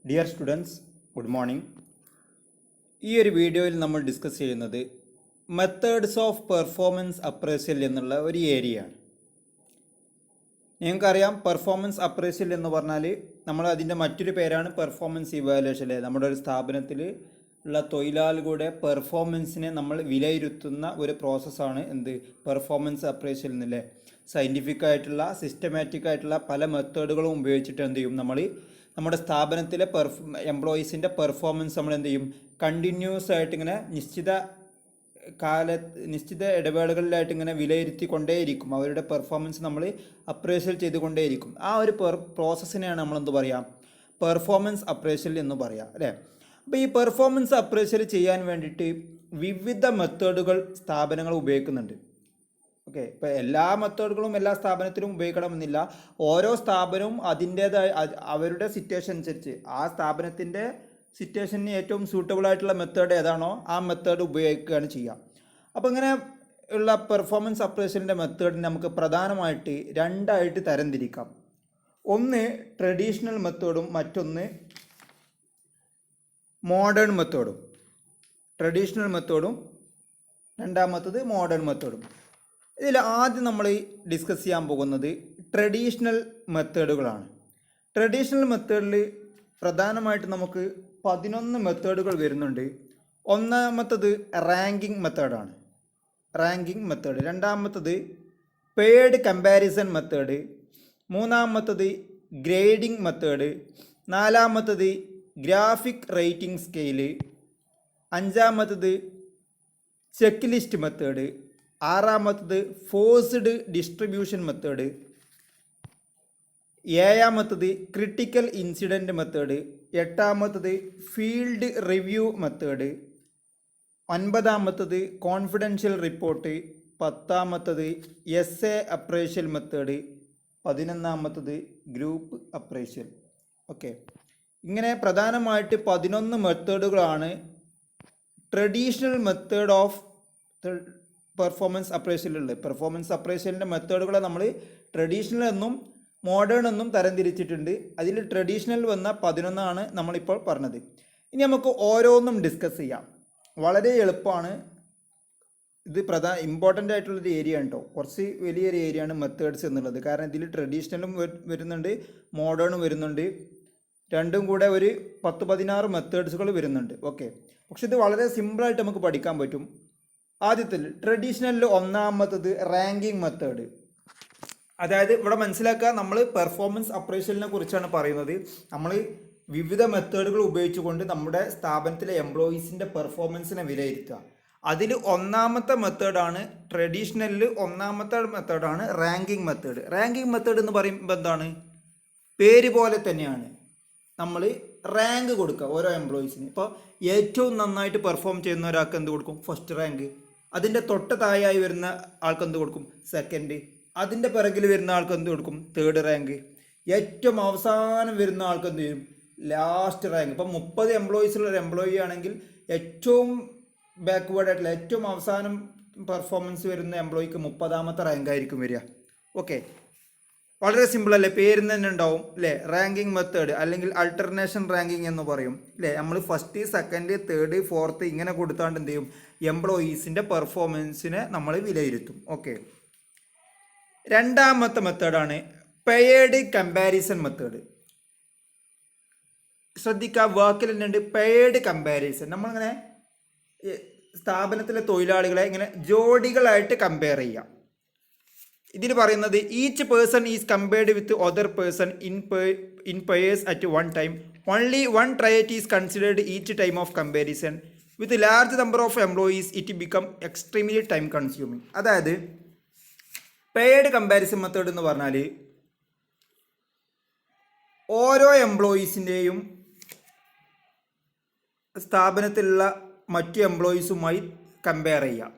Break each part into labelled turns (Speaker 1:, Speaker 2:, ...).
Speaker 1: Dear students, good morning. ഈ ഒരു വീഡിയോയിൽ നമ്മൾ ഡിസ്കസ് ചെയ്യുന്നത് മെത്തേഡ്സ് ഓഫ് പെർഫോമൻസ് അപ്രൈസൽ എന്നുള്ള ഒരു ഏരിയയാണ്. നിങ്ങൾക്കറിയാം, പെർഫോമൻസ് അപ്രൈസൽ എന്ന് പറഞ്ഞാൽ നമ്മൾ അതിൻ്റെ മറ്റൊരു പേരാണ് പെർഫോമൻസ് ഇവാലുവേഷൻ. നമ്മുടെ ഒരു സ്ഥാപനത്തിൽ ഉള്ള തൊഴിലാളികളുടെ പെർഫോമൻസിനെ നമ്മൾ വിലയിരുത്തുന്ന ഒരു പ്രോസസ്സാണ് പെർഫോമൻസ് അപ്രൈസൽ എന്നല്ലേ. സയൻറ്റിഫിക് ആയിട്ടുള്ള സിസ്റ്റമാറ്റിക് ആയിട്ടുള്ള പല മെത്തേഡുകളും ഉപയോഗിച്ചിട്ട് നമ്മുടെ സ്ഥാപനത്തിലെ എംപ്ലോയീസിൻ്റെ പെർഫോമൻസ് നമ്മൾ കണ്ടിന്യൂസ് ആയിട്ട് ഇങ്ങനെ നിശ്ചിത ഇടവേളകളിലായിട്ട് ഇങ്ങനെ വിലയിരുത്തിക്കൊണ്ടേയിരിക്കും. അവരുടെ പെർഫോമൻസ് നമ്മൾ അപ്രൈസൽ ചെയ്തുകൊണ്ടേയിരിക്കും. ആ ഒരു പ്രോസസ്സിനെയാണ് നമ്മളെന്ത് പറയാം, പെർഫോമൻസ് അപ്രൈസൽ എന്ന് പറയാം, അല്ലേ. അപ്പോൾ ഈ പെർഫോമൻസ് അപ്രൈസൽ ചെയ്യാൻ വേണ്ടിയിട്ട് വിവിധ മെത്തേഡുകൾ സ്ഥാപനങ്ങൾ ഉപയോഗിക്കുന്നുണ്ട്. ഓക്കെ, ഇപ്പോൾ എല്ലാ മെത്തേഡുകളും എല്ലാ സ്ഥാപനത്തിലും ഉപയോഗിക്കണമെന്നില്ല. ഓരോ സ്ഥാപനവും അതിൻ്റേതായ അവരുടെ സിറ്റുവേഷൻ അനുസരിച്ച് ആ സ്ഥാപനത്തിൻ്റെ സിറ്റുവേഷന് ഏറ്റവും സൂട്ടബിൾ ആയിട്ടുള്ള മെത്തേഡ് ഏതാണോ ആ മെത്തേഡ് ഉപയോഗിക്കുകയാണ് ചെയ്യുക. അപ്പോൾ ഇങ്ങനെ ഉള്ള പെർഫോമൻസ് അപ്രൈസലിൻ്റെ മെത്തേഡിനെ നമുക്ക് പ്രധാനമായിട്ട് രണ്ടായിട്ട് തരംതിരിക്കാം. ഒന്ന് ട്രഡീഷണൽ മെത്തേഡും മറ്റൊന്ന് മോഡേൺ മെത്തേഡും. ട്രഡീഷണൽ മെത്തേഡും രണ്ടാമത്തത് മോഡേൺ മെത്തേഡും. ഇതിൽ ആദ്യം നമ്മൾ ഡിസ്കസ് ചെയ്യാൻ പോകുന്നത് ട്രഡീഷണൽ മെത്തേഡുകളാണ്. ട്രഡീഷണൽ മെത്തേഡിൽ പ്രധാനമായിട്ട് നമുക്ക് 11 മെത്തേഡുകൾ വരുന്നുണ്ട്. ഒന്നാമത്തത് റാങ്കിങ് മെത്തേഡാണ്, റാങ്കിങ് മെത്തേഡ്. രണ്ടാമത്തത് പെയ്ഡ് കമ്പാരിസൺ മെത്തേഡ്. മൂന്നാമത്തത് ഗ്രേഡിംഗ് മെത്തേഡ്. നാലാമത്തത് ഗ്രാഫിക് റേറ്റിംഗ് സ്കെയില്. അഞ്ചാമത്തത് ചെക്ക് ലിസ്റ്റ് മെത്തേഡ്. ആറാമത്തത് ഫോഴ്സ്ഡ് ഡിസ്ട്രിബ്യൂഷൻ മെത്തേഡ്. ഏഴാമത്തത് ക്രിട്ടിക്കൽ ഇൻസിഡൻറ്റ് മെത്തേഡ്. എട്ടാമത്തത് ഫീൽഡ് റിവ്യൂ മെത്തേഡ്. ഒൻപതാമത്തത് കോൺഫിഡൻഷ്യൽ റിപ്പോർട്ട്. പത്താമത്തത് എസ് എ അപ്രൈസൽ മെത്തേഡ്. 11ാമത്തത് ഗ്രൂപ്പ് അപ്രൈസൽ. ഓക്കെ, ഇങ്ങനെ പ്രധാനമായിട്ട് 11 മെത്തേഡുകളാണ് ട്രഡീഷണൽ മെത്തേഡ് ഓഫ് പെർഫോമൻസ് അപ്രൈസലുള്ളത്. പെർഫോമൻസ് അപ്രൈസലിൻ്റെ മെത്തേഡുകളെ നമ്മൾ ട്രഡീഷണൽ എന്നും മോഡേൺ എന്നും തരംതിരിച്ചിട്ടുണ്ട്. അതിൽ ട്രഡീഷണൽ വന്ന 11 നമ്മളിപ്പോൾ പറഞ്ഞത്. ഇനി നമുക്ക് ഓരോന്നും ഡിസ്കസ് ചെയ്യാം. വളരെ എളുപ്പമാണ്. ഇത് ഇമ്പോർട്ടൻ്റ് ആയിട്ടുള്ളൊരു ഏരിയ ആണ് കേട്ടോ. കുറച്ച് വലിയൊരു ഏരിയയാണ് മെത്തേഡ്സ് എന്നുള്ളത്. കാരണം ഇതിൽ ട്രഡീഷണലും വരുന്നുണ്ട്, മോഡേണും വരുന്നുണ്ട്. രണ്ടും കൂടെ ഒരു 10-16 മെത്തേഡ്സുകൾ വരുന്നുണ്ട്. ഓക്കെ, പക്ഷെ ഇത് വളരെ സിമ്പിളായിട്ട് നമുക്ക് പഠിക്കാൻ പറ്റും. ആദ്യത്തിൽ ട്രഡീഷണലിൽ ഒന്നാമത്തത് റാങ്കിങ് മെത്തേഡ്. അതായത് ഇവിടെ മനസ്സിലാക്കുക, നമ്മൾ പെർഫോമൻസ് അപ്രൈസലിനെ കുറിച്ചാണ് പറയുന്നത്. നമ്മൾ വിവിധ മെത്തേഡുകൾ ഉപയോഗിച്ചുകൊണ്ട് നമ്മുടെ സ്ഥാപനത്തിലെ എംപ്ലോയീസിൻ്റെ പെർഫോമൻസിനെ വിലയിരുത്തുക. അതിൽ ഒന്നാമത്തെ മെത്തേഡാണ് ട്രഡീഷണലിൽ ഒന്നാമത്തെ മെത്തേഡാണ് റാങ്കിങ് മെത്തേഡ്. റാങ്കിങ് മെത്തേഡ് എന്ന് പറയുമ്പോൾ എന്താണ്, പേര് പോലെ തന്നെയാണ്. നമ്മൾ റാങ്ക് കൊടുക്കുക ഓരോ എംപ്ലോയീസിന്. ഇപ്പോൾ ഏറ്റവും നന്നായിട്ട് പെർഫോം ചെയ്യുന്ന ഒരാൾക്ക് എന്ത് കൊടുക്കും, ഫസ്റ്റ് റാങ്ക്. അതിൻ്റെ താഴെയായി വരുന്ന ആൾക്ക് എന്ത് കൊടുക്കും, സെക്കൻഡ്. അതിൻ്റെ പിറകിൽ വരുന്ന ആൾക്ക് എന്ത് കൊടുക്കും, തേർഡ് റാങ്ക്. ഏറ്റവും അവസാനം വരുന്ന ആൾക്ക് എന്ത് ചെയ്യും, ലാസ്റ്റ് റാങ്ക്. ഇപ്പം 30 എംപ്ലോയീസുള്ള ഒരു എംപ്ലോയി ആണെങ്കിൽ ഏറ്റവും ബാക്ക്വേർഡ് ആയിട്ടുള്ള ഏറ്റവും അവസാനം പെർഫോമൻസ് വരുന്ന എംപ്ലോയിക്ക് 30ാമത്തെ റാങ്ക് ആയിരിക്കും വരിക. ഓക്കെ, വളരെ സിമ്പിൾ അല്ലേ, പേരിൽ തന്നെ ഉണ്ടാവും അല്ലേ. റാങ്കിങ് മെത്തേഡ് അല്ലെങ്കിൽ അൾട്ടർനേഷൻ റാങ്കിങ് എന്ന് പറയും അല്ലേ. നമ്മൾ ഫസ്റ്റ്, സെക്കൻഡ്, തേർഡ്, ഫോർത്ത് ഇങ്ങനെ കൊടുത്താണ്ട് എന്ത് ചെയ്യും, എംപ്ലോയീസിൻ്റെ പെർഫോമൻസിനെ നമ്മൾ വിലയിരുത്തും. ഓക്കെ, രണ്ടാമത്തെ മെത്തേഡാണ് പെയ്ഡ് കമ്പാരിസൺ മെത്തേഡ്. ശ്രദ്ധിക്കുക, വാക്കിൽ തന്നെയുണ്ട് പെയ്ഡ് കമ്പാരിസൺ. നമ്മളിങ്ങനെ സ്ഥാപനത്തിലെ തൊഴിലാളികളെ ഇങ്ങനെ ജോഡികളായിട്ട് കമ്പയർ ചെയ്യാം. ഇതിൽ പറയുന്നത് each person is compared with other person in pairs at one time. Only one trait is considered each time of comparison. With large number of employees it become extremely time consuming. അതായത് paired comparison method എന്ന് പറഞ്ഞാൽ ഓരോ എംപ്ലോയീസിൻ്റെയും സ്ഥാപനത്തിലുള്ള മറ്റു എംപ്ലോയീസുമായി compare ചെയ്യാം.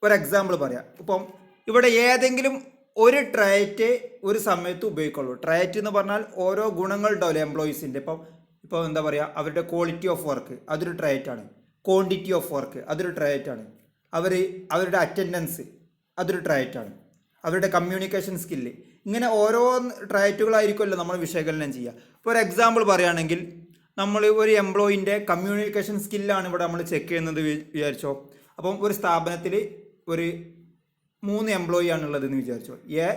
Speaker 1: ഒരു example പറയാം. ഇപ്പം ഇവിടെ ഏതെങ്കിലും ഒരു ട്രയറ്റ് ഒരു സമയത്ത് ഉപയോഗിക്കുള്ളൂ. ട്രയറ്റ് എന്ന് പറഞ്ഞാൽ ഓരോ ഗുണങ്ങൾ ഉണ്ടാവില്ല എംപ്ലോയീസിൻ്റെ. ഇപ്പോൾ എന്താ പറയുക, അവരുടെ ക്വാളിറ്റി ഓഫ് വർക്ക് അതൊരു ട്രയറ്റാണ്. ക്വാണ്ടിറ്റി ഓഫ് വർക്ക് അതൊരു ട്രയറ്റാണ്. അവരുടെ അറ്റൻഡൻസ് അതൊരു ട്രയറ്റാണ്. അവരുടെ കമ്മ്യൂണിക്കേഷൻ സ്കില്ല് ഇങ്ങനെ ഓരോ ട്രയറ്റുകളായിരിക്കുമല്ലോ നമ്മൾ വിശകലനം ചെയ്യുക. ഇപ്പോൾ ഒരു എക്സാമ്പിൾ പറയുകയാണെങ്കിൽ നമ്മൾ ഒരു എംപ്ലോയിൻ്റെ കമ്മ്യൂണിക്കേഷൻ സ്കില്ലാണ് ഇവിടെ നമ്മൾ ചെക്ക് ചെയ്യുന്നത് വിചാരിച്ചോ. അപ്പം ഒരു സ്ഥാപനത്തിൽ ഒരു 3 എംപ്ലോയി ആണുള്ളതെന്ന് വിചാരിച്ചോ. എ,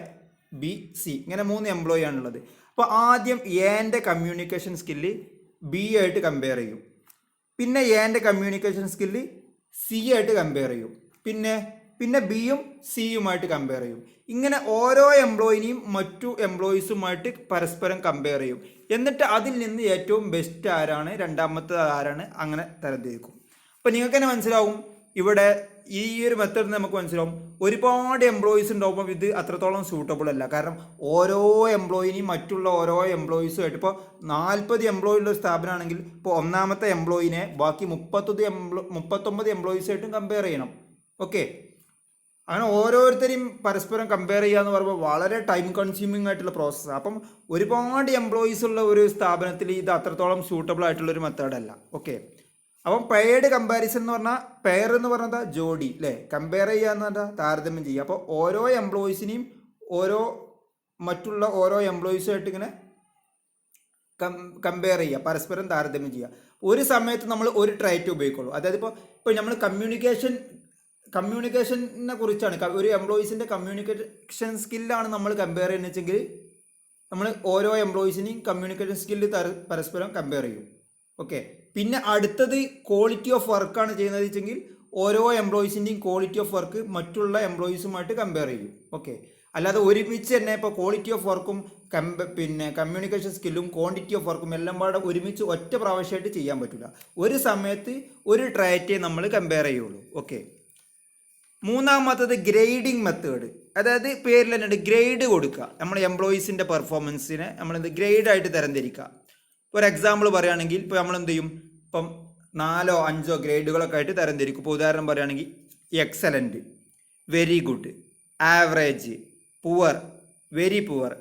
Speaker 1: ബി, സി ഇങ്ങനെ 3 എംപ്ലോയി ആണുള്ളത്. അപ്പോൾ ആദ്യം എൻ്റെ കമ്മ്യൂണിക്കേഷൻ സ്കില്ല് ബി ആയിട്ട് കമ്പയർ ചെയ്യും. പിന്നെ എൻ്റെ കമ്മ്യൂണിക്കേഷൻ സ്കില്ല് സി ആയിട്ട് കമ്പയർ ചെയ്യും. പിന്നെ ബിയും സിയുമായിട്ട് കമ്പയർ ചെയ്യും. ഇങ്ങനെ ഓരോ എംപ്ലോയിനെയും മറ്റു എംപ്ലോയീസുമായിട്ട് പരസ്പരം കമ്പയർ ചെയ്യും. എന്നിട്ട് അതിൽ നിന്ന് ഏറ്റവും ബെസ്റ്റ് ആരാണ്, രണ്ടാമത്തെ ആരാണ്, അങ്ങനെ തരംതിരിക്കും. അപ്പോൾ നിങ്ങൾക്ക് തന്നെ മനസ്സിലാവും ഇവിടെ ഈ ഒരു മെത്തേഡ് നമുക്ക് മനസ്സിലാവും ഒരുപാട് എംപ്ലോയീസ് ഉണ്ടാകുമ്പോൾ ഇത് അത്രത്തോളം സൂട്ടബിൾ അല്ല. കാരണം ഓരോ എംപ്ലോയിനെയും മറ്റുള്ള ഓരോ എംപ്ലോയീസുമായിട്ട് ഇപ്പോൾ 40 എംപ്ലോയി ഉള്ള ഒരു സ്ഥാപനമാണെങ്കിൽ ഇപ്പോൾ ഒന്നാമത്തെ എംപ്ലോയിനെ ബാക്കി 39 എംപ്ലോയീസായിട്ടും കമ്പയർ ചെയ്യണം. ഓക്കെ, അങ്ങനെ ഓരോരുത്തരെയും പരസ്പരം കമ്പയർ ചെയ്യുക എന്ന് പറയുമ്പോൾ വളരെ ടൈം കൺസ്യൂമിങ് ആയിട്ടുള്ള പ്രോസസ്സാണ്. അപ്പം ഒരുപാട് എംപ്ലോയീസ് ഉള്ള ഒരു സ്ഥാപനത്തിൽ ഇത് അത്രത്തോളം സൂട്ടബിൾ ആയിട്ടുള്ളൊരു മെത്തേഡല്ല. ഓക്കെ, അപ്പം പെയർഡ് കമ്പാരിസൺ എന്ന് പറഞ്ഞാൽ പെയർ എന്ന് പറഞ്ഞാൽ ജോഡി അല്ലേ, കമ്പയർ ചെയ്യുക എന്ന് പറഞ്ഞാൽ താരതമ്യം ചെയ്യുക. അപ്പോൾ ഓരോ എംപ്ലോയീസിനെയും മറ്റുള്ള ഓരോ എംപ്ലോയീസുമായിട്ട് ഇങ്ങനെ കമ്പയർ ചെയ്യുക, പരസ്പരം താരതമ്യം ചെയ്യുക. ഒരു സമയത്ത് നമ്മൾ ഒരു ട്രൈറ്റ് ഉപയോഗിക്കുള്ളൂ. അതായത് ഇപ്പോൾ നമ്മൾ കമ്മ്യൂണിക്കേഷനെ കുറിച്ചാണ്, ഒരു എംപ്ലോയീസിൻ്റെ കമ്മ്യൂണിക്കേഷൻ സ്കില്ലാണ് നമ്മൾ കമ്പയർ ചെയ്യുന്നത് വെച്ചെങ്കിൽ നമ്മൾ ഓരോ എംപ്ലോയീസിനെയും കമ്മ്യൂണിക്കേഷൻ സ്കില്ല് പരസ്പരം കമ്പയർ ചെയ്യും. ഓക്കെ, പിന്നെ അടുത്തത് ക്വാളിറ്റി ഓഫ് വർക്കാണ് ചെയ്യുന്നത് വെച്ചെങ്കിൽ ഓരോ എംപ്ലോയീസിൻ്റെയും ക്വാളിറ്റി ഓഫ് വർക്ക് മറ്റുള്ള എംപ്ലോയീസുമായിട്ട് കമ്പയർ ചെയ്യും. ഓക്കെ, അല്ലാതെ ഒരുമിച്ച് തന്നെ ഇപ്പോൾ ക്വാളിറ്റി ഓഫ് വർക്കും കമ്മ്യൂണിക്കേഷൻ സ്കില്ലും ക്വാണ്ടിറ്റി ഓഫ് വർക്കും എല്ലാം പാടെ ഒരുമിച്ച് ഒറ്റ പ്രാവശ്യമായിട്ട് ചെയ്യാൻ പറ്റില്ല. ഒരു സമയത്ത് ഒരു ട്രയറ്റേ നമ്മൾ കമ്പയർ ചെയ്യുള്ളൂ. ഓക്കെ, മൂന്നാമത്തത് ഗ്രേഡിങ് മെത്തേഡ്. അതായത് പേരിൽ തന്നെ ഗ്രേഡ് കൊടുക്കുക. നമ്മൾ എംപ്ലോയീസിൻ്റെ പെർഫോമൻസിനെ നമ്മളെന്ത് ഗ്രേഡായിട്ട് തരംതിരിക്കുക. ഒരു എക്സാമ്പിൾ പറയുകയാണെങ്കിൽ ഇപ്പോൾ നമ്മൾ എന്ത് ചെയ്യും, ഇപ്പം 4 or 5 ഗ്രേഡുകളൊക്കെ ആയിട്ട് തരംതിരിക്കും. ഇപ്പോൾ ഉദാഹരണം പറയുകയാണെങ്കിൽ excellent, very good, average, poor, very poor,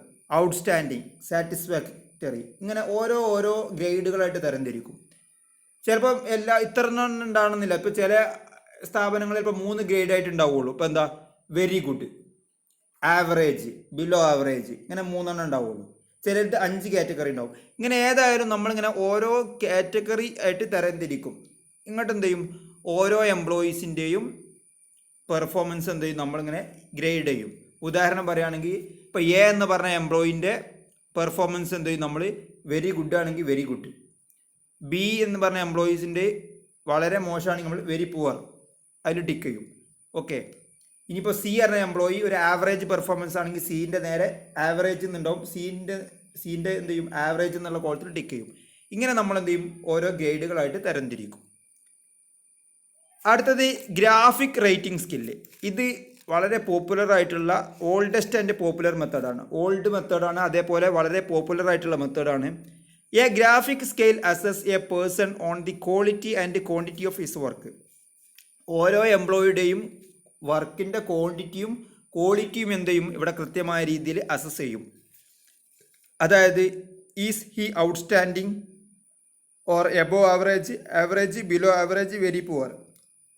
Speaker 1: outstanding, satisfactory, ഇങ്ങനെ ഓരോ ഗ്രേഡുകളായിട്ട് തരംതിരിക്കും. ചിലപ്പം ഇത്ര ഉണ്ടാകണമെന്നില്ല. ഇപ്പോൾ ചില സ്ഥാപനങ്ങളിൽ ഇപ്പോൾ 3 ഗ്രേഡായിട്ട് ഉണ്ടാവുകയുള്ളൂ. ഇപ്പോൾ എന്താ, very good, average, below average, ഇങ്ങനെ 3 ഉണ്ടാവുകയുള്ളൂ. ചിലത് 5 കാറ്റഗറി ഉണ്ടാവും. ഇങ്ങനെ ഏതായാലും നമ്മളിങ്ങനെ ഓരോ കാറ്റഗറി ആയിട്ട് തരംതിരിക്കും. ഇങ്ങോട്ട് എന്ത് ചെയ്യും, ഓരോ എംപ്ലോയീസിൻ്റെയും പെർഫോമൻസ് എന്ത് ചെയ്യും, നമ്മളിങ്ങനെ ഗ്രേഡ് ചെയ്യും. ഉദാഹരണം പറയുകയാണെങ്കിൽ ഇപ്പോൾ എ എന്ന് പറഞ്ഞ എംപ്ലോയിൻ്റെ പെർഫോമൻസ് എന്ത് ചെയ്യും, നമ്മൾ വെരി ഗുഡ് ആണെങ്കിൽ വെരി ഗുഡ്. ബി എന്ന് പറഞ്ഞ എംപ്ലോയീസിൻ്റെ വളരെ മോശമാണെങ്കിൽ നമ്മൾ വെരി പുവർ, അതിൽ ടിക്ക് ചെയ്യും. ഓക്കെ, ഇനിയിപ്പോൾ സി പറഞ്ഞ എംപ്ലോയി ഒരു ആവറേജ് പെർഫോമൻസ് ആണെങ്കിൽ സീൻ്റെ നേരെ ആവറേജ് എന്നുണ്ടാവും, സീൻ്റെ എന്ത് ചെയ്യും, ആവറേജ് എന്നുള്ള കോളത്തിൽ ടിക്ക് ചെയ്യും. ഇങ്ങനെ നമ്മൾ എന്ത് ചെയ്യും, ഓരോ ഗ്രേഡുകളായിട്ട് തരംതിരിക്കും. അടുത്തത് ഗ്രാഫിക് റേറ്റിംഗ് സ്കില്ല്. ഇത് വളരെ പോപ്പുലർ ആയിട്ടുള്ള ഓൾഡസ്റ്റ് ആൻഡ് പോപ്പുലർ മെത്തേഡാണ്. ഓൾഡ് മെത്തേഡാണ്, അതേപോലെ വളരെ പോപ്പുലർ ആയിട്ടുള്ള മെത്തേഡാണ്. A graphic scale assess a person on the quality and quantity of his work. ഓരോ എംപ്ലോയിയുടെയും വർക്കിൻ്റെ ക്വാണ്ടിറ്റിയും ക്വാളിറ്റിയും എന്ത് ചെയ്യും, ഇവിടെ കൃത്യമായ രീതിയിൽ അസസ് ചെയ്യും. അതായത് is he outstanding or above average, average, below average, very poor.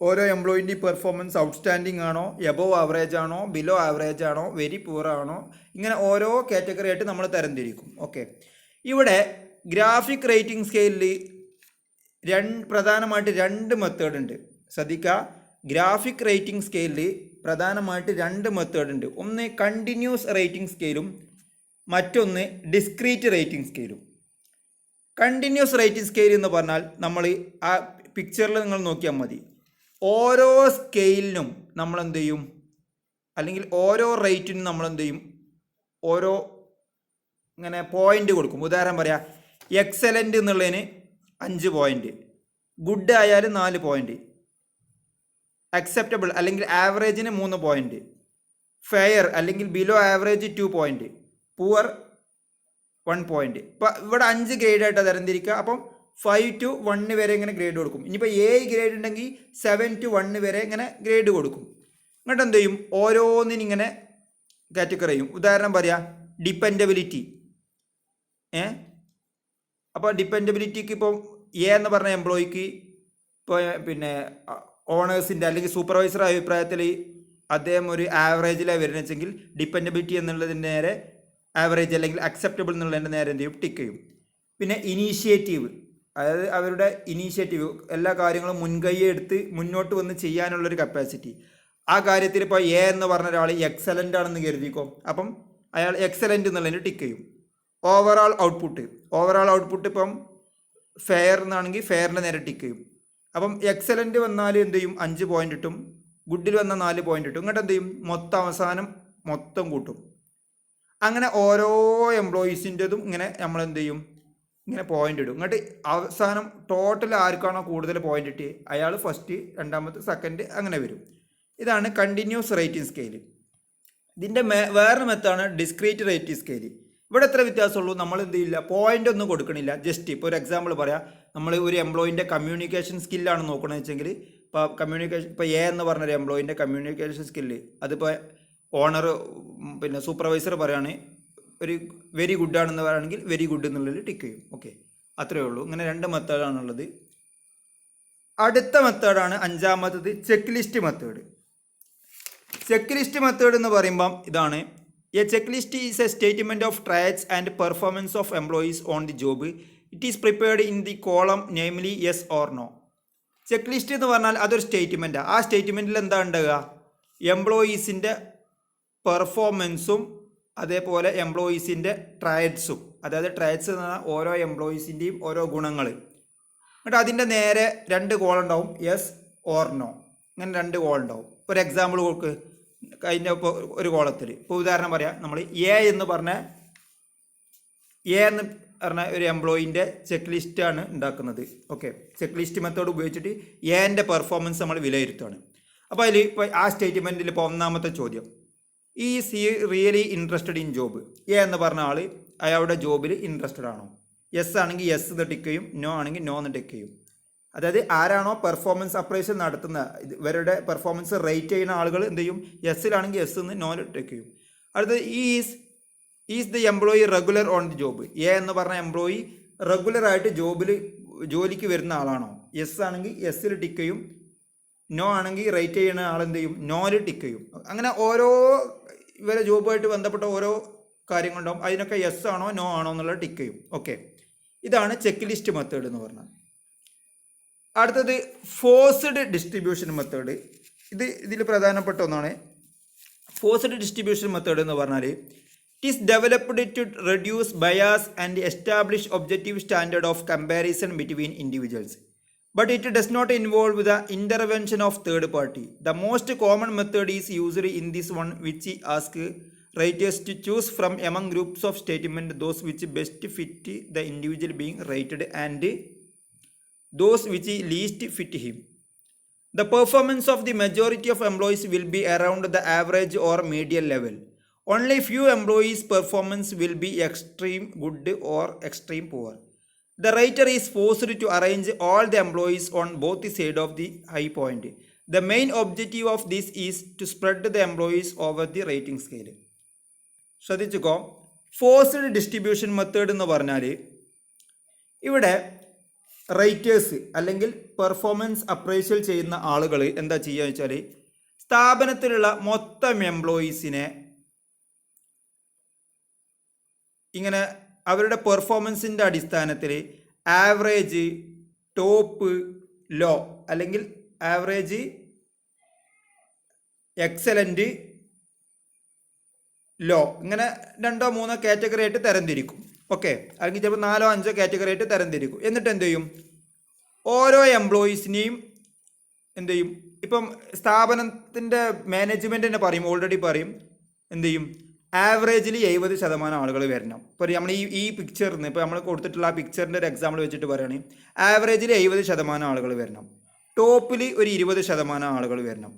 Speaker 1: ഓരോ എംപ്ലോയിൻ്റെ പെർഫോമൻസ് ഔട്ട്സ്റ്റാൻഡിങ് ആണോ, എബോ ആവറേജ് ആണോ, ബിലോ ആവറേജ് ആണോ, വെരി പുവർ ആണോ, ഇങ്ങനെ ഓരോ കാറ്റഗറി ആയിട്ട് നമ്മൾ തരംതിരിക്കും. ഓക്കെ, ഇവിടെ ഗ്രാഫിക് റേറ്റിംഗ് സ്കെയിലിൽ പ്രധാനമായിട്ട് 2 മെത്തേഡ് ഉണ്ട്. ശ്രദ്ധിക്കുക, ഗ്രാഫിക് റേറ്റിംഗ് സ്കെയിലിൽ പ്രധാനമായിട്ട് 2 മെത്തേഡ് ഉണ്ട്. ഒന്ന് കണ്ടിന്യൂസ് റേറ്റിംഗ് സ്കെയിലും മറ്റൊന്ന് ഡിസ്ക്രീറ്റ് റേറ്റിംഗ് സ്കെയിലും. കണ്ടിന്യൂസ് റേറ്റിംഗ് സ്കെയിൽ എന്ന് പറഞ്ഞാൽ നമ്മൾ ആ പിക്ചറിൽ നിങ്ങൾ നോക്കിയാൽ മതി, ഓരോ സ്കെയിലിനും നമ്മൾ എന്ത് ചെയ്യും, അല്ലെങ്കിൽ ഓരോ റേറ്റിനും നമ്മൾ എന്ത് ചെയ്യും, ഓരോ ഇങ്ങനെ പോയിന്റ് കൊടുക്കും. ഉദാഹരണം പറയാം, എക്സലൻ്റ് എന്നുള്ളതിന് 5 പോയിന്റ്, ഗുഡ് ആയാലും 4 പോയിന്റ്, അക്സെപ്റ്റബിൾ അല്ലെങ്കിൽ ആവറേജിന് 3 പോയിന്റ്, ഫെയർ അല്ലെങ്കിൽ below average 2 point, poor 1 point. ഇപ്പം ഇവിടെ 5 ഗ്രേഡായിട്ട് തരംതിരിക്കുക. അപ്പം 5 to 1 വരെ ഇങ്ങനെ ഗ്രേഡ് കൊടുക്കും. ഇനിയിപ്പോൾ A ഗ്രേഡ് ഉണ്ടെങ്കിൽ 7 to 1 വരെ ഇങ്ങനെ ഗ്രേഡ് കൊടുക്കും. എന്നിട്ട് എന്ത് ചെയ്യും, ഓരോന്നിനിങ്ങനെ കാറ്റഗറി ചെയ്യും. ഉദാഹരണം പറയാം, ഡിപ്പെൻഡബിലിറ്റി. അപ്പോൾ ഡിപ്പെൻഡബിലിറ്റിക്ക് ഇപ്പോൾ എ എന്ന് പറഞ്ഞ എംപ്ലോയിക്ക് ഇപ്പോൾ ഓണേഴ്സിൻ്റെ അല്ലെങ്കിൽ സൂപ്പർവൈസർ അഭിപ്രായത്തിൽ അദ്ദേഹം ഒരു ആവറേജിലാണ് വരുന്നത് വെച്ചെങ്കിൽ ഡിപ്പെൻഡബിലിറ്റി എന്നുള്ളതിന് നേരെ ആവറേജ് അല്ലെങ്കിൽ അക്സെപ്റ്റബിൾ എന്നുള്ളതിൻ്റെ നേരെ എന്ത് ചെയ്യും ടിക്ക് ചെയ്യും. പിന്നെ ഇനീഷ്യേറ്റീവ്, അതായത് അവരുടെ ഇനീഷ്യേറ്റീവ് എല്ലാ കാര്യങ്ങളും മുൻകൈ എടുത്ത് മുന്നോട്ട് വന്ന് ചെയ്യാനുള്ളൊരു കപ്പാസിറ്റി. ആ കാര്യത്തിൽ ഇപ്പോൾ എ എന്ന് പറഞ്ഞ ഒരാൾ എക്സലൻ്റ് ആണെന്ന് കരുതിക്കോ, അപ്പം അയാൾ എക്സലൻ്റ് എന്നുള്ളതിന് ടിക്ക് ചെയ്യും. ഓവറാൾ ഔട്ട്പുട്ട് ഇപ്പം ഫെയർ എന്നാണെങ്കിൽ ഫെയറിൻ്റെ നേരെ ടിക്ക് ചെയ്യും. അപ്പം എക്സലൻ്റ് വന്നാൽ എന്ത് ചെയ്യും 5 പോയിൻ്റ് ഇട്ടും, ഗുഡിൽ വന്നാൽ 4 പോയിൻ്റ് ഇട്ടും. ഇങ്ങോട്ട് എന്ത് ചെയ്യും അവസാനം മൊത്തം കൂട്ടും. അങ്ങനെ ഓരോ എംപ്ലോയീസിൻ്റെതും ഇങ്ങനെ നമ്മൾ എന്ത് ചെയ്യും ഇങ്ങനെ പോയിന്റ് ഇടും. ഇങ്ങോട്ട് അവസാനം ടോട്ടൽ ആർക്കാണോ കൂടുതൽ പോയിന്റ് ഇട്ട് അയാൾ ഫസ്റ്റ്, രണ്ടാമത്തെ, സെക്കൻഡ് അങ്ങനെ വരും. ഇതാണ് കണ്ടിന്യൂസ് റേറ്റിംഗ് സ്കെയില്. ഇതിൻ്റെ വേറൊരു മെത്താണ് ഡിസ്ക്രീറ്റ് റേറ്റിംഗ് സ്കെയില്. ഇവിടെ എത്ര വ്യത്യാസമുള്ളൂ, നമ്മൾ എന്ത് ചെയ്യില്ല പോയിന്റ് ഒന്നും കൊടുക്കണില്ല. ജസ്റ്റ് ഇപ്പോൾ ഒരു എക്സാമ്പിൾ പറയാം, നമ്മൾ ഒരു എംപ്ലോയിൻ്റെ കമ്മ്യൂണിക്കേഷൻ സ്കില്ലാണ് നോക്കണമെന്ന് വെച്ചെങ്കിൽ ഇപ്പോൾ എ എന്ന് പറഞ്ഞൊരു എംപ്ലോയിൻ്റെ കമ്മ്യൂണിക്കേഷൻ സ്കില്ല് അതിപ്പോൾ ഓണർ പിന്നെ സൂപ്പർവൈസർ പറയുകയാണെങ്കിൽ ഒരു വെരി ഗുഡ് ആണെന്ന് പറയുകയാണെങ്കിൽ വെരി ഗുഡ് എന്നുള്ളതിൽ ടിക്ക് ചെയ്യും. ഓക്കെ, അത്രയേ ഉള്ളൂ. ഇങ്ങനെ 2 മെത്തേഡാണുള്ളത്. അടുത്ത മെത്തേഡാണ് 5ാമത്തത് checklist method. Checklist method എന്ന് പറയുമ്പം ഇതാണ്: a checklist is a statement of traits and performance of employees on the job. It is prepared in the column namely yes or no. Checklist എന്ന് പറഞ്ഞാൽ അതൊരു സ്റ്റേറ്റ്മെൻറ്റാണ്. ആ സ്റ്റേറ്റ്മെൻറ്റിൽ എന്താ ഉണ്ടാകുക, എംപ്ലോയീസിൻ്റെ പെർഫോമൻസും അതേപോലെ എംപ്ലോയീസിൻ്റെ ട്രയൽസും. അതായത് ട്രയൽസ് എന്ന് പറഞ്ഞാൽ ഓരോ എംപ്ലോയീസിൻ്റെയും ഓരോ ഗുണങ്ങൾ. എന്നിട്ട് അതിൻ്റെ നേരെ 2 കോളം ഉണ്ടാവും, യെസ് ഓർ നോ. ഇങ്ങനെ 2 കോളം ഉണ്ടാവും. ഒരു എക്സാമ്പിൾ കൊടുക്ക്. അതിൻ്റെ ഇപ്പോൾ ഒരു കോളത്തിൽ ഇപ്പോൾ ഉദാഹരണം പറയാം, നമ്മൾ എ എന്ന് പറഞ്ഞ ഒരു എംപ്ലോയിൻ്റെ ചെക്ക് ലിസ്റ്റാണ് ഉണ്ടാക്കുന്നത്. ഓക്കെ, ചെക്ക് ലിസ്റ്റ് മെത്തേഡ് ഉപയോഗിച്ചിട്ട് എൻ്റെ പെർഫോമൻസ് നമ്മൾ വിലയിരുത്തുകയാണ്. അപ്പോൾ അതിൽ ഇപ്പോൾ ആ സ്റ്റേറ്റ്മെൻറ്റിൽ ഇപ്പോൾ 1ാമത്തെ ചോദ്യം, is he really interested in job. A എന്ന് പറഞ്ഞ ആൾ അയാളുടെ ജോബിൽ ഇൻട്രസ്റ്റഡ് ആണോ? യെസ് ആണെങ്കിൽ യെസ് എന്ന് ടിക്ക് ചെയ്യും, നോ ആണെങ്കിൽ നോ എന്ന് ടിക്ക് ചെയ്യും. അതായത് ആരാണോ പെർഫോമൻസ് അപ്രൈസൽ നടത്തുന്ന ഇവരുടെ പെർഫോമൻസ് റേറ്റ് ചെയ്യുന്ന ആളുകൾ എന്ത് ചെയ്യും, യെസ്സിലാണെങ്കിൽ യെസ് എന്ന് നോയിൽ ടിക്ക് ചെയ്യും. അടുത്തത് is the employee regular on the job. A എന്ന് പറഞ്ഞ എംപ്ലോയി റെഗുലറായിട്ട് ജോലിക്ക് വരുന്ന ആളാണോ? യെസ് ആണെങ്കിൽ യെസ്സിൽ ടിക്ക് ചെയ്യും, നോ ആണെങ്കിൽ റേറ്റ് ചെയ്യുന്ന ആളെന്ത് ചെയ്യും, നോയിൽ ടിക്ക് ചെയ്യും. അങ്ങനെ ഓരോ ഇവരെ ജോബുമായിട്ട് ബന്ധപ്പെട്ട ഓരോ കാര്യങ്ങളുണ്ടാവും, അതിനൊക്കെ യെസ് ആണോ നോ ആണോ എന്നുള്ളത് ടിക്ക് ചെയ്യും. ഓക്കെ, ഇതാണ് ചെക്ക് ലിസ്റ്റ് മെത്തേഡ് എന്ന് പറഞ്ഞാൽ. അടുത്തത് ഫോഴ്സ്ഡ് ഡിസ്ട്രിബ്യൂഷൻ മെത്തേഡ്. ഇതിൽ പ്രധാനപ്പെട്ട ഒന്നാണ്. ഫോഴ്സ്ഡ് ഡിസ്ട്രിബ്യൂഷൻ മെത്തേഡ് എന്ന് പറഞ്ഞാൽ it is developed to reduce bias and establish objective standard of comparison between individuals. But it does not involve the intervention of third party. The most common method is used in this one, which asks raters to choose from among groups of statements those which best fit the individual being rated and those which least fit him. The performance of the majority of employees will be around the average or median level. Only few employees' performance will be extreme good or extreme poor. The rater is forced to arrange all the employees on both the sides of the high point. The main objective of this is to spread the employees over the rating scale. ശ്രദ്ധിച്ചുക്കോ, forced distribution method എന്ന് പറഞ്ഞാൽ ഇവിടെ raters അല്ലെങ്കിൽ performance appraisal ചെയ്യുന്ന ആളുകൾ എന്താ ചെയ്യുക വെച്ചാൽ സ്ഥാപനത്തിലുള്ള മൊത്തം എംപ്ലോയീസിനെ ഇങ്ങനെ അവരുടെ പെർഫോമൻസിൻ്റെ അടിസ്ഥാനത്തിൽ ആവറേജ്, ടോപ്പ്, ലോ അല്ലെങ്കിൽ ആവറേജ്, എക്സലൻ്റ്, ലോ ഇങ്ങനെ 2-3 കാറ്റഗറി ആയിട്ട് തരംതിരിക്കും. ഓക്കെ, അല്ലെങ്കിൽ ചിലപ്പോൾ 4-5 കാറ്റഗറി ആയിട്ട് തരംതിരിക്കും. എന്നിട്ട് എന്ത് ചെയ്യും, ഓരോ എംപ്ലോയീസിനെയും എന്ത് ചെയ്യും, ഇപ്പം സ്ഥാപനത്തിൻ്റെ മാനേജ്മെൻറ്റ് തന്നെ പറയും, ഓൾറെഡി പറയും എന്ത് ചെയ്യും, ആവറേജിൽ 70% ആളുകൾ വരണം. ഇപ്പോൾ നമ്മൾ ഈ പിക്ചറിന് ഇപ്പോൾ നമ്മൾ കൊടുത്തിട്ടുള്ള ആ പിക്ചറിൻ്റെ ഒരു എക്സാമ്പിൾ വെച്ചിട്ട് പറയുകയാണെങ്കിൽ ആവറേജിൽ 70% ആളുകൾ വരണം, ടോപ്പിൽ ഒരു 20% ആളുകൾ വരണം,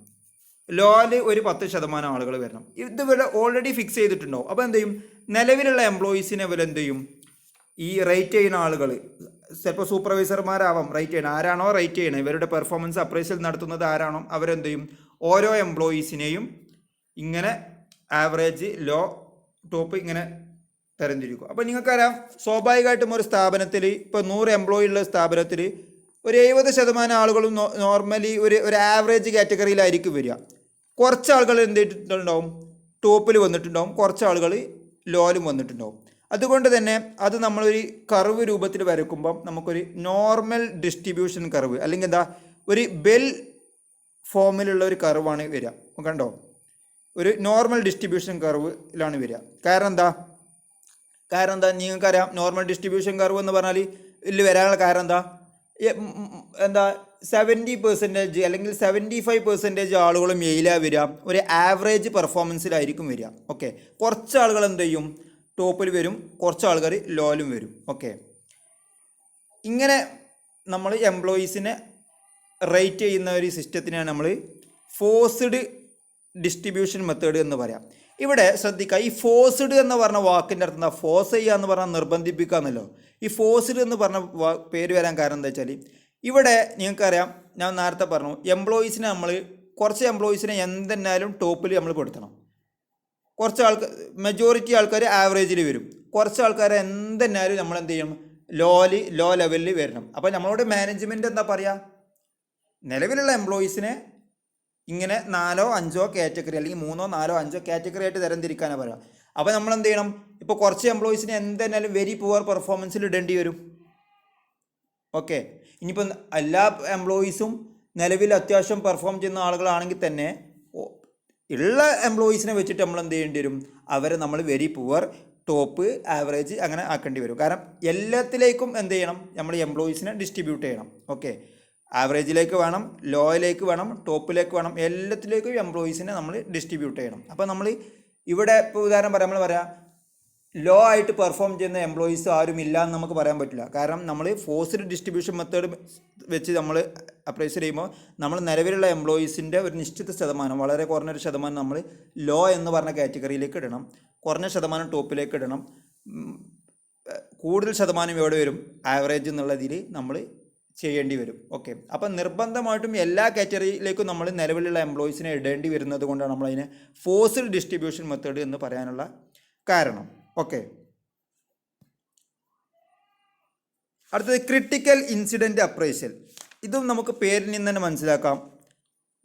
Speaker 1: ലോയിൽ ഒരു 10% ആളുകൾ വരണം. ഇത് ഇവരെ ഓൾറെഡി ഫിക്സ് ചെയ്തിട്ടുണ്ടാവും. അപ്പോൾ എന്ത് ചെയ്യും, നിലവിലുള്ള എംപ്ലോയീസിനെ ഇവർ എന്ത് ചെയ്യും, ഈ റേറ്റ് ചെയ്യുന്ന ആളുകൾ ചിലപ്പോൾ സൂപ്പർവൈസർമാരാവാം റേറ്റ് ചെയ്യണം, ആരാണോ റേറ്റ് ചെയ്യണം ഇവരുടെ പെർഫോമൻസ് അപ്രൈസൽ നടത്തുന്നത് ആരാണോ അവരെന്ത് ചെയ്യും, ഓരോ എംപ്ലോയീസിനെയും ഇങ്ങനെ ആവറേജ്, ലോ, ടോപ്പ് ഇങ്ങനെ തരംതിരിക്കും. അപ്പോൾ നിങ്ങൾക്കറിയാം സ്വാഭാവികമായിട്ടും ഒരു സ്ഥാപനത്തിൽ ഇപ്പോൾ 100 എംപ്ലോയി ഉള്ള സ്ഥാപനത്തിൽ ഒരു 70% ആളുകളും നോർമലി ഒരു ആവറേജ് കാറ്റഗറിയിലായിരിക്കും വരിക. കുറച്ച് ആളുകൾ എന്ത് ചെയ്തിട്ടുണ്ടാവും, ടോപ്പിൽ വന്നിട്ടുണ്ടാവും, കുറച്ച് ആളുകൾ ലോലും വന്നിട്ടുണ്ടാവും. അതുകൊണ്ട് തന്നെ അത് നമ്മളൊരു കർവ് രൂപത്തിൽ വരയ്ക്കുമ്പം നമുക്കൊരു നോർമൽ ഡിസ്ട്രിബ്യൂഷൻ കർവ് അല്ലെങ്കിൽ എന്താ ഒരു ബെൽ ഫോമിലുള്ള ഒരു കർവാണ് വരിക. കണ്ടോ, ഒരു നോർമൽ ഡിസ്ട്രിബ്യൂഷൻ കർവിലാണ് വരിക. കാരണം എന്താ നിങ്ങൾക്കറിയാം, നോർമൽ ഡിസ്ട്രിബ്യൂഷൻ കർവ് എന്ന് പറഞ്ഞാൽ ഇതിൽ വരാനുള്ള കാരണം എന്താ 70% അല്ലെങ്കിൽ 75% ആളുകളും മെയിലാണ് വരിക, ഒരു ആവറേജ് പെർഫോമൻസിലായിരിക്കും വരിക. ഓക്കെ, കുറച്ച് ആളുകൾ എന്ത് ചെയ്യും, ടോപ്പിൽ വരും, കുറച്ച് ആൾക്കാർ ലോയിലും വരും. ഓക്കെ, ഇങ്ങനെ നമ്മൾ എംപ്ലോയീസിനെ റേറ്റ് ചെയ്യുന്ന ഒരു സിസ്റ്റത്തിനാണ് നമ്മൾ ഫോഴ്സ്ഡ് ഡിസ്ട്രിബ്യൂഷൻ മെത്തേഡ് എന്ന് പറയാം. ഇവിടെ ശ്രദ്ധിക്കുക, ഈ ഫോഴ്സ്ഡ് എന്ന് പറഞ്ഞ വാക്കിൻ്റെ അർത്ഥം എന്താ? ഫോഴ്സ് ചെയ്യുക എന്ന് പറഞ്ഞാൽ നിർബന്ധിപ്പിക്കുക എന്നല്ലോ. ഈ ഫോഴ്സ്ഡ് എന്ന് പറഞ്ഞ പേര് വരാൻ കാരണം എന്താ വെച്ചാൽ, ഇവിടെ നിങ്ങൾക്കറിയാം, ഞാൻ നേരത്തെ പറഞ്ഞു, കുറച്ച് എംപ്ലോയീസിനെ എന്തെന്നാലും ടോപ്പിൽ നമ്മൾ പെടുത്തണം. കുറച്ച് മെജോറിറ്റി ആൾക്കാർ ആവറേജിൽ വരും, കുറച്ച് ആൾക്കാർ എന്തെന്നാലും നമ്മൾ എന്ത് ചെയ്യണം, ലോ ലെവലിൽ വരണം. അപ്പോൾ നമ്മളോട് മാനേജ്മെൻറ്റ് എന്താ പറയുക, നിലവിലുള്ള എംപ്ലോയീസിനെ ഇങ്ങനെ 4 or 5 കാറ്റഗറി അല്ലെങ്കിൽ 3 or 4 or 5 കാറ്റഗറി ആയിട്ട് തരംതിരിക്കാനാണ് പറയുക. അപ്പോൾ നമ്മൾ എന്ത് ചെയ്യണം, ഇപ്പോൾ കുറച്ച് എംപ്ലോയീസിനെ എന്തെന്നാലും വെരി പുവർ പെർഫോമൻസിൽ ഇടേണ്ടി വരും. ഓക്കെ, ഇനിയിപ്പോൾ എല്ലാ എംപ്ലോയീസും നിലവിൽ അത്യാവശ്യം പെർഫോം ചെയ്യുന്ന ആളുകളാണെങ്കിൽ തന്നെ ഉള്ള എംപ്ലോയീസിനെ വെച്ചിട്ട് നമ്മൾ എന്ത് ചെയ്യേണ്ടി വരും, അവരെ നമ്മൾ വെരി പുവർ, ടോപ്പ്, ആവറേജ് അങ്ങനെ ആക്കേണ്ടി വരും. കാരണം എല്ലാത്തിലേക്കും എന്ത് ചെയ്യണം, നമ്മൾ എംപ്ലോയീസിനെ ഡിസ്ട്രിബ്യൂട്ട് ചെയ്യണം. ഓക്കെ, ആവറേജിലേക്ക് വേണം, ലോയിലേക്ക് വേണം, ടോപ്പിലേക്ക് വേണം, എല്ലാത്തിലേക്കും എംപ്ലോയീസിനെ നമ്മൾ ഡിസ്ട്രിബ്യൂട്ട് ചെയ്യണം. അപ്പോൾ നമ്മൾ ഇവിടെ ഇപ്പോൾ ഉദാഹരണം പറയാം, നമ്മൾ പറയാം ലോ ആയിട്ട് പെർഫോം ചെയ്യുന്ന എംപ്ലോയീസ് ആരും ഇല്ല എന്ന് നമുക്ക് പറയാൻ പറ്റില്ല. കാരണം നമ്മൾ ഫോഴ്സ്ഡ് ഡിസ്ട്രിബ്യൂഷൻ മെത്തേഡ് വെച്ച് നമ്മൾ അപ്രൈസ് ചെയ്യുമ്പോൾ നമ്മൾ നിലവിലുള്ള എംപ്ലോയീസിൻ്റെ ഒരു നിശ്ചിത ശതമാനം, വളരെ കുറഞ്ഞൊരു ശതമാനം നമ്മൾ ലോ എന്ന് പറഞ്ഞ കാറ്റഗറിയിലേക്ക് ഇടണം, കുറഞ്ഞ ശതമാനം ടോപ്പിലേക്ക് ഇടണം, കൂടുതൽ ശതമാനം എവിടെ വരും, ആവറേജ് എന്നുള്ള രീതിയിൽ നമ്മൾ ചെയ്യേണ്ടി വരും. ഓക്കെ, അപ്പം നിർബന്ധമായിട്ടും എല്ലാ കാറ്റഗറിയിലേക്കും നമ്മൾ നിലവിലുള്ള എംപ്ലോയീസിനെ ഇടേണ്ടി വരുന്നത് കൊണ്ടാണ് നമ്മളതിനെ ഫോഴ്സ്ഡ് ഡിസ്ട്രിബ്യൂഷൻ മെത്തേഡ് എന്ന് പറയാനുള്ള കാരണം. ഓക്കെ, അടുത്തത് ക്രിട്ടിക്കൽ ഇൻസിഡൻറ്റ് അപ്രൈസൽ. ഇതും നമുക്ക് പേരിൽ നിന്ന് തന്നെ മനസ്സിലാക്കാം.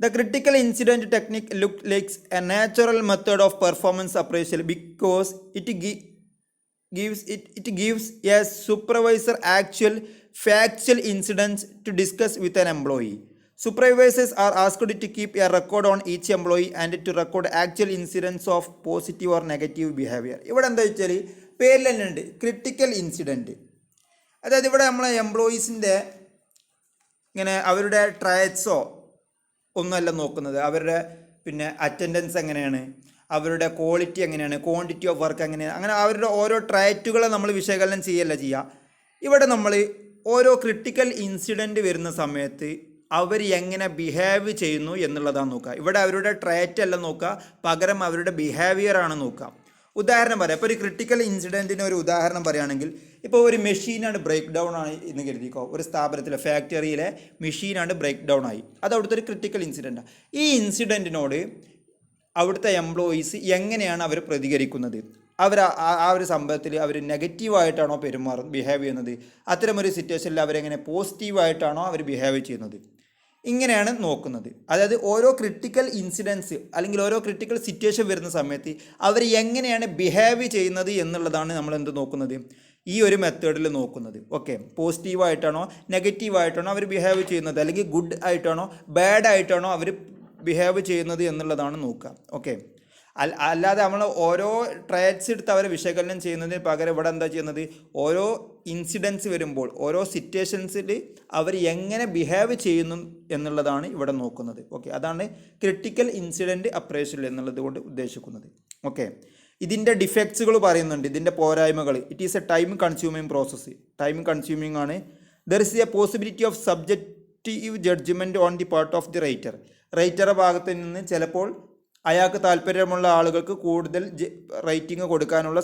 Speaker 1: The critical incident technique look likes A natural method of performance appraisal because it gives a supervisor actual factual incidents to discuss with an employee. Supervisors are asked to keep a record on each employee and to record actual incidents of positive or negative behavior. ഇവിടെ എന്താ വെച്ചാൽ പേരിൽ തന്നെ ഉണ്ട് critical incident. അതായത് ഇവിടെ നമ്മളെ എംപ്ലോയീസിൻ്റെ ഇങ്ങനെ അവരുടെ ട്രയറ്റ്സോ ഒന്നുമല്ല നോക്കുന്നത്, അവരുടെ പിന്നെ അറ്റൻഡൻസ് എങ്ങനെയാണ്, അവരുടെ ക്വാളിറ്റി എങ്ങനെയാണ്, ക്വാണ്ടിറ്റി ഓഫ് വർക്ക് എങ്ങനെയാണ്, അങ്ങനെ അവരുടെ ഓരോ ട്രയറ്റുകളെ നമ്മൾ വിശകലനം ചെയ്യല്ല ചെയ്യുക. ഇവിടെ നമ്മൾ ഓരോ ക്രിട്ടിക്കൽ ഇൻസിഡൻറ്റ് വരുന്ന സമയത്ത് അവർ എങ്ങനെ ബിഹേവ് ചെയ്യുന്നു എന്നുള്ളതാണ് നോക്കുക. ഇവിടെ അവരുടെ ട്രയറ്റ് അല്ല നോക്കുക, പകരം അവരുടെ ബിഹേവിയറാണ് നോക്കുക. ഉദാഹരണം പറയാം, ഇപ്പോൾ ഒരു ക്രിട്ടിക്കൽ ഇൻസിഡൻറ്റിന് ഒരു ഉദാഹരണം പറയുകയാണെങ്കിൽ, ഇപ്പോൾ ഒരു മെഷീനാണ് ബ്രേക്ക് ഡൗൺ ആയി എന്ന് കരുതിക്കോ, ഒരു സ്ഥാപനത്തിലെ ഫാക്ടറിയിലെ മെഷീനാണ് ബ്രേക്ക് ഡൗൺ ആയി, അത് അവിടുത്തെ ഒരു ക്രിട്ടിക്കൽ ഇൻസിഡൻറ്റാണ്. ഈ ഇൻസിഡൻറ്റിനോട് അവിടുത്തെ എംപ്ലോയീസ് എങ്ങനെയാണ് അവർ പ്രതികരിക്കുന്നത്, അവർ ആ ഒരു സംഭവത്തിൽ അവർ നെഗറ്റീവായിട്ടാണോ ബിഹേവ് ചെയ്യുന്നത്, അത്തരമൊരു സിറ്റുവേഷനിൽ അവരെങ്ങനെ പോസിറ്റീവായിട്ടാണോ അവർ ബിഹേവ് ചെയ്യുന്നത്, ഇങ്ങനെയാണ് നോക്കുന്നത്. അതായത് ഓരോ ക്രിട്ടിക്കൽ ഇൻസിഡൻസ് അല്ലെങ്കിൽ ഓരോ ക്രിട്ടിക്കൽ സിറ്റുവേഷൻ വരുന്ന സമയത്ത് അവർ എങ്ങനെയാണ് ബിഹേവ് ചെയ്യുന്നത് എന്നുള്ളതാണ് നമ്മൾ എന്ത് നോക്കുന്നത്, ഈ ഒരു മെത്തേഡിൽ നോക്കുന്നത്. ഓക്കെ, പോസിറ്റീവായിട്ടാണോ നെഗറ്റീവായിട്ടാണോ അവർ ബിഹേവ് ചെയ്യുന്നത്, അല്ലെങ്കിൽ ഗുഡ് ആയിട്ടാണോ ബാഡ് ആയിട്ടാണോ അവർ ബിഹേവ് ചെയ്യുന്നത് എന്നുള്ളതാണ് നോക്കുക. ഓക്കെ, അല്ലാതെ നമ്മൾ ഓരോ ട്രയറ്റ്സ് എടുത്ത് അവരെ വിശകലനം ചെയ്യുന്നതിന് പകരം ഇവിടെ എന്താ ചെയ്യുന്നത്, ഓരോ ഇൻസിഡൻസ് വരുമ്പോൾ ഓരോ സിറ്റുവേഷൻസിൽ അവർ എങ്ങനെ ബിഹേവ് ചെയ്യുന്നു എന്നുള്ളതാണ് ഇവിടെ നോക്കുന്നത്. ഓക്കെ, അതാണ് ക്രിട്ടിക്കൽ ഇൻസിഡൻറ്റ് അപ്രൈസൽ എന്നുള്ളത് കൊണ്ട് ഉദ്ദേശിക്കുന്നത്. ഓക്കെ, ഇതിൻ്റെ ഡിഫക്ട്സുകൾ പറയുന്നുണ്ട്, ഇതിൻ്റെ പോരായ്മകൾ. It is a time consuming process, time consuming ആണ്. There is a possibility of subjective judgement on the part of the writer. റൈറ്ററുടെ ഭാഗത്ത് നിന്ന് ചിലപ്പോൾ അയാൾക്ക് താല്പര്യമുള്ള ആളുകൾക്ക് കൂടുതൽ റേറ്റിംഗ് കൊടുക്കാനുള്ള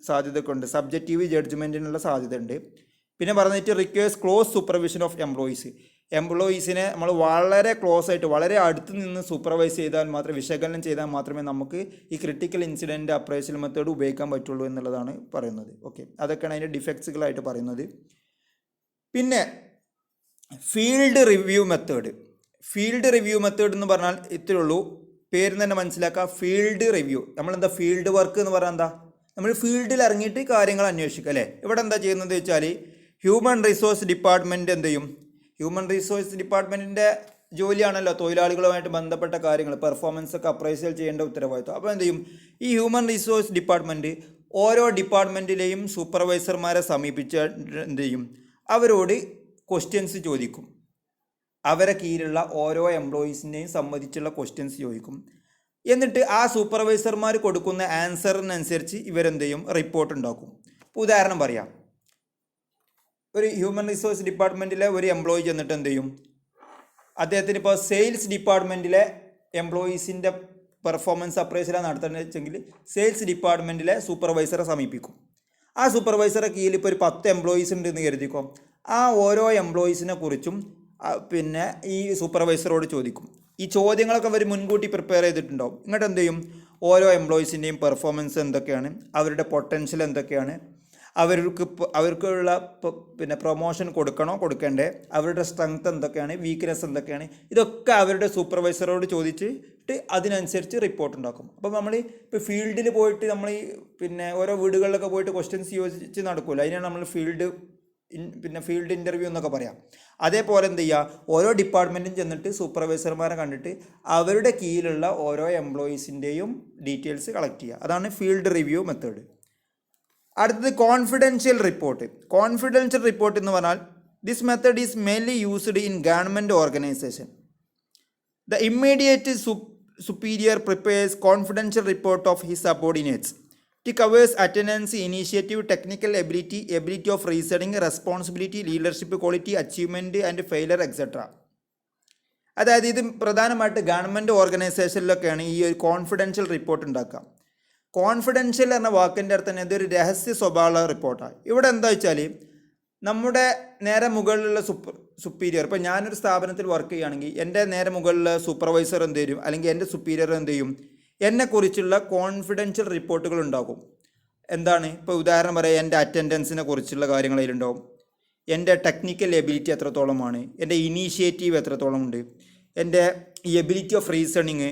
Speaker 1: സാധ്യതയൊക്കെ ഉണ്ട്, സബ്ജക്റ്റീവ് ജഡ്ജ്മെൻറ്റിനുള്ള സാധ്യത ഉണ്ട്. പിന്നെ പറഞ്ഞിട്ട് റിക്വയർസ് ക്ലോസ് സൂപ്പർവിഷൻ ഓഫ് എംപ്ലോയീസിനെ നമ്മൾ വളരെ ക്ലോസ് ആയിട്ട് വളരെ അടുത്ത് നിന്ന് സൂപ്പർവൈസ് ചെയ്താൽ മാത്രമേ, വിശകലനം ചെയ്താൽ മാത്രമേ നമുക്ക് ഈ ക്രിട്ടിക്കൽ ഇൻസിഡൻറ്റ് അപ്രൈസൽ മെത്തേഡ് ഉപയോഗിക്കാൻ പറ്റുള്ളൂ എന്നുള്ളതാണ് പറയുന്നത്. ഓക്കെ, അതൊക്കെയാണ് അതിൻ്റെ ഡിഫക്ട്സുകളായിട്ട് പറയുന്നത്. പിന്നെ ഫീൽഡ് റിവ്യൂ മെത്തേഡ് എന്ന് പറഞ്ഞാൽ ഇത്രേ ഉള്ളൂ, പേര് തന്നെ മനസ്സിലാക്കുക, ഫീൽഡ് റിവ്യൂ. നമ്മളെന്താ ഫീൽഡ് വർക്ക് എന്ന് പറഞ്ഞാൽ എന്താ, നമ്മൾ ഫീൽഡിൽ ഇറങ്ങിയിട്ട് കാര്യങ്ങൾ അന്വേഷിക്കുക അല്ലേ. ഇവിടെ എന്താ ചെയ്യുന്നത് വെച്ചാൽ ഹ്യൂമൻ റിസോഴ്സ് ഡിപ്പാർട്ട്മെൻറ്റ് എന്ത് ചെയ്യും, ഹ്യൂമൻ റിസോഴ്സ് ഡിപ്പാർട്ട്മെൻറ്റിൻ്റെ ജോലിയാണല്ലോ തൊഴിലാളികളുമായിട്ട് ബന്ധപ്പെട്ട കാര്യങ്ങൾ പെർഫോമൻസ് ഒക്കെ അപ്രൈസൽ ചെയ്യേണ്ട ഉത്തരവാദിത്വം. അപ്പോൾ എന്ത് ചെയ്യും, ഈ ഹ്യൂമൻ റിസോഴ്സ് ഡിപ്പാർട്ട്മെൻറ്റ് ഓരോ ഡിപ്പാർട്ട്മെൻറ്റിലെയും സൂപ്പർവൈസർമാരെ സമീപിച്ച് എന്ത് ചെയ്യും, അവരോട് ക്വസ്റ്റ്യൻസ് ചോദിക്കും. അവരെ കീഴിലുള്ള ഓരോ എംപ്ലോയീസിനെയും സംബന്ധിച്ചുള്ള ക്വസ്റ്റ്യൻസ് ചോദിക്കും. എന്നിട്ട് ആ സൂപ്പർവൈസർമാർ കൊടുക്കുന്ന ആൻസറിനനുസരിച്ച് ഇവരെന്ത് ചെയ്യും, റിപ്പോർട്ട് ഉണ്ടാക്കും. ഇപ്പോൾ ഉദാഹരണം പറയാം, ഒരു ഹ്യൂമൻ റിസോഴ്സ് ഡിപ്പാർട്ട്മെൻറ്റിലെ ഒരു എംപ്ലോയി ചെന്നിട്ട് എന്ത് ചെയ്യും, അദ്ദേഹത്തിന് ഇപ്പോൾ സെയിൽസ് ഡിപ്പാർട്ട്മെൻറ്റിലെ എംപ്ലോയീസിൻ്റെ പെർഫോമൻസ് അപ്രൈസലാണ് നടത്തുന്നത് വെച്ചെങ്കിൽ സെയിൽസ് ഡിപ്പാർട്ട്മെൻറ്റിലെ സൂപ്പർവൈസറെ സമീപിക്കും. ആ സൂപ്പർവൈസറെ കീഴിൽ ഇപ്പോൾ ഒരു 10 എംപ്ലോയീസ് ഉണ്ടെന്ന് കരുതിക്കോ. ആ ഓരോ എംപ്ലോയീസിനെ കുറിച്ചും പിന്നെ ഈ സൂപ്പർവൈസറോട് ചോദിക്കും. ഈ ചോദ്യങ്ങളൊക്കെ അവർ മുൻകൂട്ടി പ്രിപ്പയർ ചെയ്തിട്ടുണ്ടാവും. ഇങ്ങോട്ട് എന്ത് ചെയ്യും, ഓരോ എംപ്ലോയീസിൻ്റെയും പെർഫോമൻസ് എന്തൊക്കെയാണ്, അവരുടെ പൊട്ടൻഷ്യൽ എന്തൊക്കെയാണ്, അവർക്കുള്ള പിന്നെ പ്രൊമോഷൻ കൊടുക്കണോ കൊടുക്കേണ്ടേ, അവരുടെ സ്ട്രെങ്ത് എന്തൊക്കെയാണ്, വീക്ക്നെസ് എന്തൊക്കെയാണ്, ഇതൊക്കെ അവരുടെ സൂപ്പർവൈസറോട് ചോദിച്ചിട്ട് അതിനനുസരിച്ച് റിപ്പോർട്ട് ഉണ്ടാക്കും. അപ്പോൾ നമ്മൾ ഇപ്പോൾ ഫീൽഡിൽ പോയിട്ട് നമ്മൾ ഈ പിന്നെ ഓരോ വീടുകളിലൊക്കെ പോയിട്ട് ക്വസ്റ്റ്യൻസ് ചോദിച്ച് നടക്കില്ല, അതിനാണ് നമ്മൾ ഫീൽഡ് ഇൻ്റർവ്യൂ എന്നൊക്കെ പറയാം. അതേപോലെ എന്ത് ചെയ്യുക, ഓരോ ഡിപ്പാർട്ട്മെൻറ്റും ചെന്നിട്ട് സൂപ്പർവൈസർമാരെ കണ്ടിട്ട് അവരുടെ കീഴിലുള്ള ഓരോ എംപ്ലോയീസിൻ്റെയും ഡീറ്റെയിൽസ് കളക്ട് ചെയ്യുക. അതാണ് ഫീൽഡ് റിവ്യൂ മെത്തേഡ്. അടുത്തത് കോൺഫിഡൻഷ്യൽ റിപ്പോർട്ട്. കോൺഫിഡൻഷ്യൽ റിപ്പോർട്ട് എന്ന് പറഞ്ഞാൽ this method is mainly used in government organisation. The immediate superior prepares confidential report of his subordinates. It covers attendance, initiative, technical ability, ability of reasoning, responsibility, leadership quality, achievement and failure, etc. അതായത് ഇത് പ്രധാനമായിട്ട് government ഓർഗനൈസേഷനിലൊക്കെയാണ് ഈ ഒരു confidential report ഉണ്ടാക്കുക. Confidential എന്ന വാക്കിൻ്റെ അർത്ഥം തന്നെ ഇതൊരു രഹസ്യ സ്വഭാവമുള്ള റിപ്പോർട്ടാണ്. ഇവിടെ എന്താ വെച്ചാൽ നമ്മുടെ നേരെ മുകളിലുള്ള സുപ്പീരിയർ, ഇപ്പോൾ ഞാനൊരു സ്ഥാപനത്തിൽ വർക്ക് ചെയ്യുകയാണെങ്കിൽ എൻ്റെ നേരെ മുകളിലുള്ള സൂപ്പർവൈസർ എന്ത് ചെയ്യും, അല്ലെങ്കിൽ എൻ്റെ സുപ്പീരിയർ എന്ത് ചെയ്യും, എന്നെക്കുറിച്ചുള്ള കോൺഫിഡൻഷ്യൽ റിപ്പോർട്ടുകൾ ഉണ്ടാകും. എന്താണ്, ഇപ്പോൾ ഉദാഹരണം പറയാം, എൻ്റെ അറ്റൻഡൻസിനെ കുറിച്ചുള്ള കാര്യങ്ങൾ അതിലുണ്ടാവും, എൻ്റെ ടെക്നിക്കൽ എബിലിറ്റി എത്രത്തോളമാണ്, എൻ്റെ ഇനീഷ്യേറ്റീവ് എത്രത്തോളം ഉണ്ട്, എൻ്റെ എബിലിറ്റി ഓഫ് റീസണിങ്,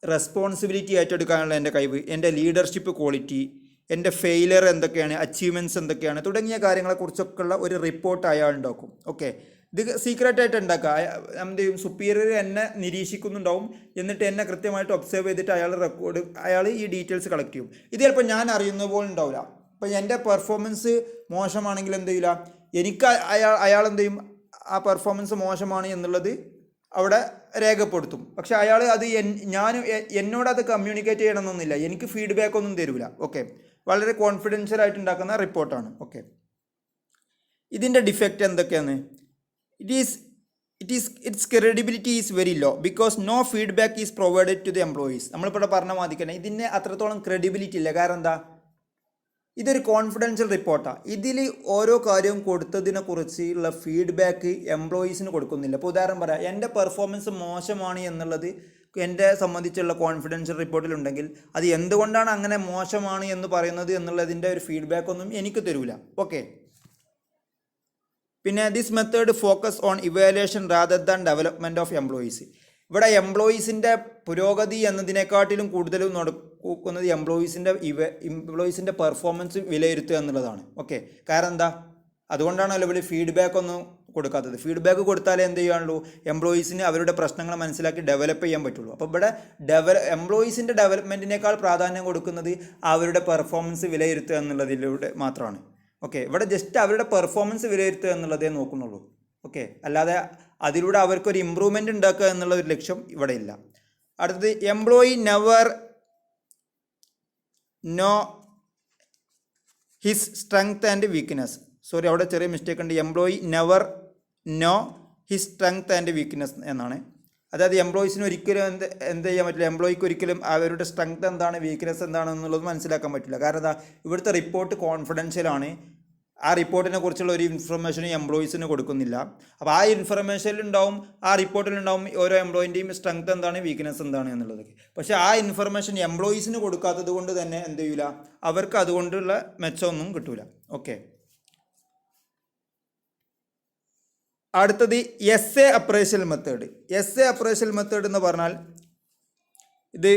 Speaker 1: റെസ്പോൺസിബിലിറ്റി ഏറ്റെടുക്കാനുള്ള എൻ്റെ കഴിവ്, എൻ്റെ ലീഡർഷിപ്പ് ക്വാളിറ്റി, എൻ്റെ ഫെയിലിയർ എന്തൊക്കെയാണ്, അച്ചീവ്മെൻറ്റ്സ് എന്തൊക്കെയാണ് തുടങ്ങിയ കാര്യങ്ങളെക്കുറിച്ചൊക്കെയുള്ള ഒരു റിപ്പോർട്ട് അയാൾ ഉണ്ടാക്കും. ഓക്കെ, ഇത് സീക്രട്ടായിട്ട് ഉണ്ടാക്കുക. എന്ത് ചെയ്യും, സുപ്പീരിയർ എന്നെ നിരീക്ഷിക്കുന്നുണ്ടാവും, എന്നിട്ട് എന്നെ കൃത്യമായിട്ട് ഒബ്സർവ് ചെയ്തിട്ട് അയാൾ ഈ ഡീറ്റെയിൽസ് കളക്ട് ചെയ്യും. ഇത് ചിലപ്പോൾ ഞാൻ അറിയുന്ന പോലെ ഉണ്ടാവില്ല. അപ്പോൾ എൻ്റെ പെർഫോമൻസ് മോശമാണെങ്കിൽ എന്ത് ചെയ്യില്ല, എനിക്ക് അയാൾ എന്ത് ചെയ്യും, ആ പെർഫോമൻസ് മോശമാണ് എന്നുള്ളത് അവിടെ രേഖപ്പെടുത്തും. പക്ഷെ അയാൾ അത് എന്നോട് അത് കമ്മ്യൂണിക്കേറ്റ് ചെയ്യണമെന്നൊന്നുമില്ല, എനിക്ക് ഫീഡ്ബാക്ക് ഒന്നും തരില്ല. ഓക്കെ, വളരെ കോൺഫിഡൻഷ്യൽ ആയിട്ട് ഉണ്ടാക്കുന്ന റിപ്പോർട്ടാണ്. ഓക്കെ, ഇതിൻ്റെ ഡിഫക്റ്റ് എന്തൊക്കെയാണ്? Its credibility is very low because no feedback is provided to the employees. നമ്മളിപ്പോൾ പറഞ്ഞ മാതിരി തന്നെ ഇതിന് അത്രത്തോളം ക്രെഡിബിലിറ്റി ഇല്ല. കാരണം എന്താ, ഇതൊരു കോൺഫിഡൻഷ്യൽ റിപ്പോർട്ടാണ്. ഇതിൽ ഓരോ കാര്യവും കൊടുത്തതിനെ കുറിച്ചുള്ള ഫീഡ്ബാക്ക് എംപ്ലോയീസിന് കൊടുക്കുന്നില്ല. ഇപ്പോൾ ഉദാഹരണം പറയാം, എൻ്റെ പെർഫോമൻസ് മോശമാണ് എന്നുള്ളത് എൻ്റെ സംബന്ധിച്ചുള്ള കോൺഫിഡൻഷ്യൽ റിപ്പോർട്ടിലുണ്ടെങ്കിൽ അത് എന്തുകൊണ്ടാണ് അങ്ങനെ മോശമാണ് എന്ന് പറയുന്നത് എന്നുള്ളതിൻ്റെ ഒരു ഫീഡ്ബാക്ക് ഒന്നും എനിക്ക് തരൂല. ഓക്കെ, പിന്നെ this method focus on evaluation rather than development of employees. ഇവിടെ എംപ്ലോയീസിൻ്റെ പുരോഗതി എന്നതിനെക്കാട്ടിലും കൂടുതലും നടക്കുന്നത് എംപ്ലോയീസിൻ്റെ പെർഫോമൻസ് വിലയിരുത്തുക എന്നുള്ളതാണ്. ഓക്കെ, കാരണം എന്താ, അതുകൊണ്ടാണല്ലോ ഇവിടെ ഫീഡ്ബാക്ക് ഒന്നും കൊടുക്കാത്തത്. ഫീഡ്ബാക്ക് കൊടുത്താലേ എന്ത് ചെയ്യാനുള്ളൂ, എംപ്ലോയീസിന് അവരുടെ പ്രശ്നങ്ങൾ മനസ്സിലാക്കി ഡെവലപ്പ് ചെയ്യാൻ പറ്റുള്ളൂ. അപ്പോൾ ഇവിടെ എംപ്ലോയീസിൻ്റെ ഡെവലപ്മെൻറ്റിനേക്കാൾ പ്രാധാന്യം കൊടുക്കുന്നത് അവരുടെ പെർഫോമൻസ് വിലയിരുത്തുക എന്നുള്ളതിലൂടെ മാത്രമാണ്. ഓക്കെ, ഇവിടെ ജസ്റ്റ് അവരുടെ പെർഫോമൻസ് വിലയിരുത്തുക എന്നുള്ളതേ നോക്കുന്നുള്ളൂ. ഓക്കെ, അല്ലാതെ അതിലൂടെ അവർക്കൊരു ഇമ്പ്രൂവ്മെൻ്റ് ഉണ്ടാക്കുക എന്നുള്ള ഒരു ലക്ഷ്യം ഇവിടെ ഇല്ല. അടുത്തത് employee never know his strength and weakness. Sorry, അവിടെ ചെറിയ മിസ്റ്റേക്ക് ഉണ്ട്. Employee never know his strength and weakness എന്നാണ്. അതായത് എംപ്ലോയീസിന് ഒരിക്കലും എന്ത് ചെയ്യാൻ പറ്റില്ല, എംപ്ലോയിക്ക് ഒരിക്കലും അവരുടെ സ്ട്രെങ്ത് എന്താണ് വീക്ക്നെസ് എന്താണ് എന്നുള്ളത് മനസ്സിലാക്കാൻ പറ്റില്ല. കാരണം എന്താ, ഇവിടുത്തെ റിപ്പോർട്ട് കോൺഫിഡൻഷ്യലാണ്. ആ റിപ്പോർട്ടിനെ കുറിച്ചുള്ള ഒരു ഇൻഫർമേഷനും എംപ്ലോയീസിന് കൊടുക്കുന്നില്ല. അപ്പോൾ ആ ഇൻഫർമേഷനിലുണ്ടാവും, ആ റിപ്പോർട്ടിലുണ്ടാവും ഓരോ എംപ്ലോയിൻ്റെയും സ്ട്രെങ്ത് എന്താണ് വീക്ക്നെസ് എന്താണ് എന്നുള്ളതൊക്കെ. പക്ഷേ ആ ഇൻഫർമേഷൻ എംപ്ലോയീസിന് കൊടുക്കാത്തത് കൊണ്ട് തന്നെ എന്ത് ചെയ്യില്ല, അവർക്ക് അതുകൊണ്ടുള്ള മെച്ചമൊന്നും കിട്ടൂല. ഓക്കെ, അടുത്തത് S A appraisal method. S A appraisal method എന്ന് പറഞ്ഞാൽ ഇത്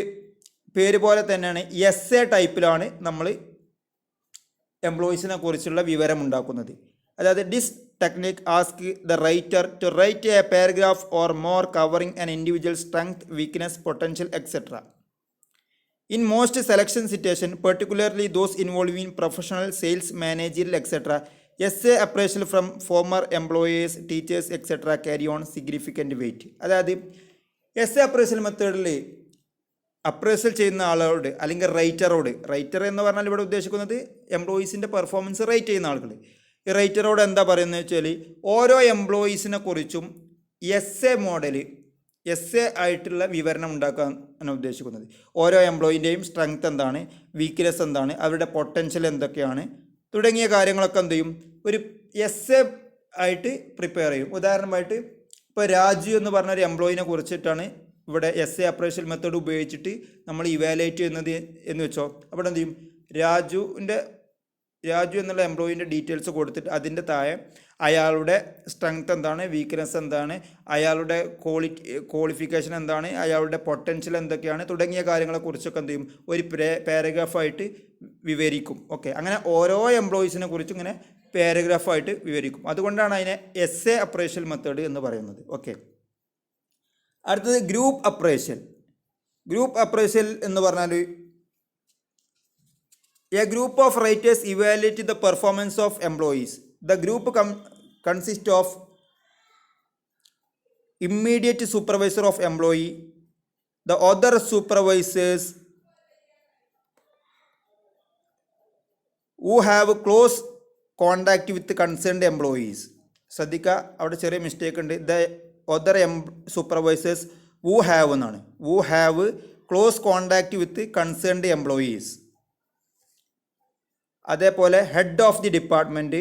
Speaker 1: പേര് പോലെ തന്നെയാണ് എസ് എ ടൈപ്പിലാണ് നമ്മൾ എംപ്ലോയീസിനെ കുറിച്ചുള്ള വിവരം ഉണ്ടാക്കുന്നത്. അതായത് this technique ask the writer to write a paragraph or more covering an individual strength, weakness, potential etcetera. In most selection situations, particularly those involving professional, sales, managerial, etc., essay appraisal from former employees, teachers, etc. carry on significant weight. അതായത് essay appraisal മെത്തേഡിൽ appraisal ചെയ്യുന്ന ആളോട് അല്ലെങ്കിൽ writer എന്ന് പറഞ്ഞാൽ ഇവിടെ ഉദ്ദേശിക്കുന്നത് എംപ്ലോയീസിൻ്റെ performance rate ചെയ്യുന്ന ആളുകൾ. ഈ റൈറ്ററോട് എന്താ പറയുന്നത് വെച്ചാൽ ഓരോ എംപ്ലോയീസിനെ കുറിച്ചും എസ് എ ആയിട്ടുള്ള വിവരണം ഉണ്ടാക്കാനാണ് ഉദ്ദേശിക്കുന്നത്. ഓരോ എംപ്ലോയിൻ്റെയും സ്ട്രെങ്ത് എന്താണ്, വീക്ക്നെസ് എന്താണ്, അവരുടെ പൊട്ടൻഷ്യൽ എന്തൊക്കെയാണ് തുടങ്ങിയ കാര്യങ്ങളൊക്കെ എന്ത് ചെയ്യും, ഒരു എസ് എ ആയിട്ട് പ്രിപ്പയർ ചെയ്യും. ഉദാഹരണമായിട്ട് ഇപ്പോൾ രാജു എന്ന് പറഞ്ഞ ഒരു എംപ്ലോയിനെ കുറിച്ചിട്ടാണ് ഇവിടെ എസ് എ അപ്രൈസൽ മെത്തേഡ് ഉപയോഗിച്ചിട്ട് നമ്മൾ ഇവാലുവേറ്റ് ചെയ്യുന്നത് എന്ന് വെച്ചോ. അവിടെ എന്ത് ചെയ്യും, രാജു എന്നുള്ള എംപ്ലോയിൻ്റെ ഡീറ്റെയിൽസ് കൊടുത്തിട്ട് അതിൻ്റെ താഴെ അയാളുടെ സ്ട്രെങ്ത് എന്താണ്, വീക്ക്നെസ് എന്താണ്, അയാളുടെ ക്വാളിഫിക്കേഷൻ എന്താണ്, അയാളുടെ പൊട്ടൻഷ്യൽ എന്തൊക്കെയാണ് തുടങ്ങിയ കാര്യങ്ങളെക്കുറിച്ചൊക്കെ എന്ത് ചെയ്യും, ഒരു പാരഗ്രാഫായിട്ട് വിവരിക്കും. ഓക്കെ, അങ്ങനെ ഓരോ എംപ്ലോയീസിനെ കുറിച്ചും ഇങ്ങനെ പാരഗ്രാഫായിട്ട് വിവരിക്കും. അതുകൊണ്ടാണ് അതിനെ എസ് എ അപ്രൈസൽ മെത്തേഡ് എന്ന് പറയുന്നത്. ഓക്കെ, അടുത്തത് ഗ്രൂപ്പ് അപ്രൈസൽ എന്ന് പറഞ്ഞാൽ a group of writers evaluate the performance of employees. The group consists of immediate supervisor of employee, the other supervisors who have close contact with concerned employees. ശ്രദ്ധിക്കുക, അവിടെ ചെറിയ mistake ഉണ്ട്. The other supervisors who have close contact with concerned employees. അതേപോലെ head of the department,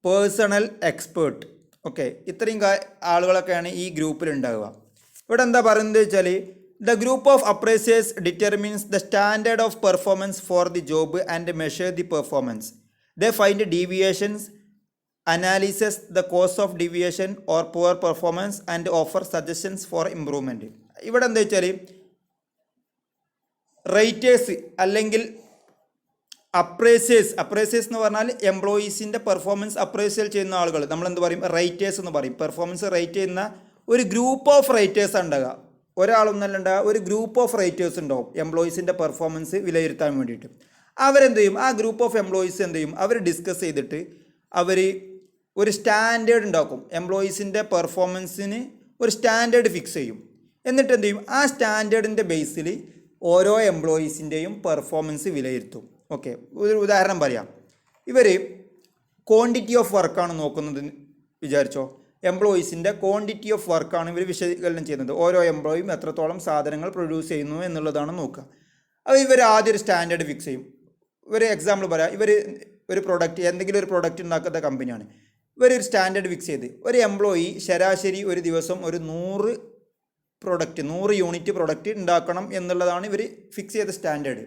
Speaker 1: personal expert. Okay, ഇത്രയും ആളുകളൊക്കെയാണ് ഈ ഗ്രൂപ്പിൽ ഉണ്ടാവുക. ഇവിടെ എന്താ പറയുന്നത് വെച്ചാൽ the group of appraisers determines the standard of performance for the job and measure the performance. They find deviations, analysis the cause of deviation or poor performance and offer suggestions four improvement. ഇവിടെ എന്താ വെച്ചാൽ writers അല്ലെങ്കിൽ appraisers എന്ന് പറഞ്ഞാൽ എംപ്ലോയീസിൻ്റെ performance appraisal ചെയ്യുന്ന ആളുകൾ നമ്മൾ എന്ത് പറയും, റൈറ്റേഴ്സ് എന്ന് പറയും. പെർഫോമൻസ് റേറ്റ് ചെയ്യുന്ന ഒരു ഗ്രൂപ്പ് ഓഫ് റൈറ്റേഴ്സ് ഉണ്ടാകുക, ഒരാളൊന്നല്ല ഉണ്ടാകുക, ഒരു ഗ്രൂപ്പ് ഓഫ് റൈറ്റേഴ്സ് ഉണ്ടാവും എംപ്ലോയീസിൻ്റെ പെർഫോമൻസ് വിലയിരുത്താൻ വേണ്ടിയിട്ട്. അവരെന്ത് ചെയ്യും, ആ ഗ്രൂപ്പ് ഓഫ് എംപ്ലോയീസ് എന്ത് ചെയ്യും, അവർ ഡിസ്കസ് ചെയ്തിട്ട് അവർ ഒരു സ്റ്റാൻഡേർഡ് ഉണ്ടാക്കും. എംപ്ലോയീസിൻ്റെ പെർഫോമൻസിന് ഒരു സ്റ്റാൻഡേർഡ് ഫിക്സ് ചെയ്യും. എന്നിട്ട് എന്ത് ചെയ്യും, ആ സ്റ്റാൻഡേർഡിൻ്റെ ബേസിൽ ഓരോ എംപ്ലോയീസിൻ്റെയും പെർഫോമൻസ് വിലയിരുത്തും. ഓക്കെ, ഒരു ഉദാഹരണം പറയാം. ഇവർ ക്വാണ്ടിറ്റി ഓഫ് വർക്കാണ് നോക്കുന്നത് വിചാരിച്ചോ. എംപ്ലോയീസിൻ്റെ ക്വാണ്ടിറ്റി ഓഫ് വർക്കാണ് ഇവർ വിശകലനം ചെയ്യുന്നത്. ഓരോ എംപ്ലോയിയും എത്രത്തോളം സാധനങ്ങൾ പ്രൊഡ്യൂസ് ചെയ്യുന്നു എന്നുള്ളതാണ് നോക്കുക. അത് ഇവർ ആദ്യം ഒരു സ്റ്റാൻഡേർഡ് ഫിക്സ് ചെയ്യും. ഒരു എക്സാമ്പിൾ പറയാം, ഇവർ ഒരു എന്തെങ്കിലും ഒരു പ്രൊഡക്റ്റ് ഉണ്ടാക്കുന്ന കമ്പനിയാണ്. ഇവർ ഒരു സ്റ്റാൻഡേർഡ് ഫിക്സ് ചെയ്ത് ഒരു എംപ്ലോയി ശരാശരി ഒരു ദിവസം ഒരു 100 യൂണിറ്റ് പ്രൊഡക്റ്റ് ഉണ്ടാക്കണം എന്നുള്ളതാണ് ഇവർ ഫിക്സ് ചെയ്ത സ്റ്റാൻഡേർഡ്.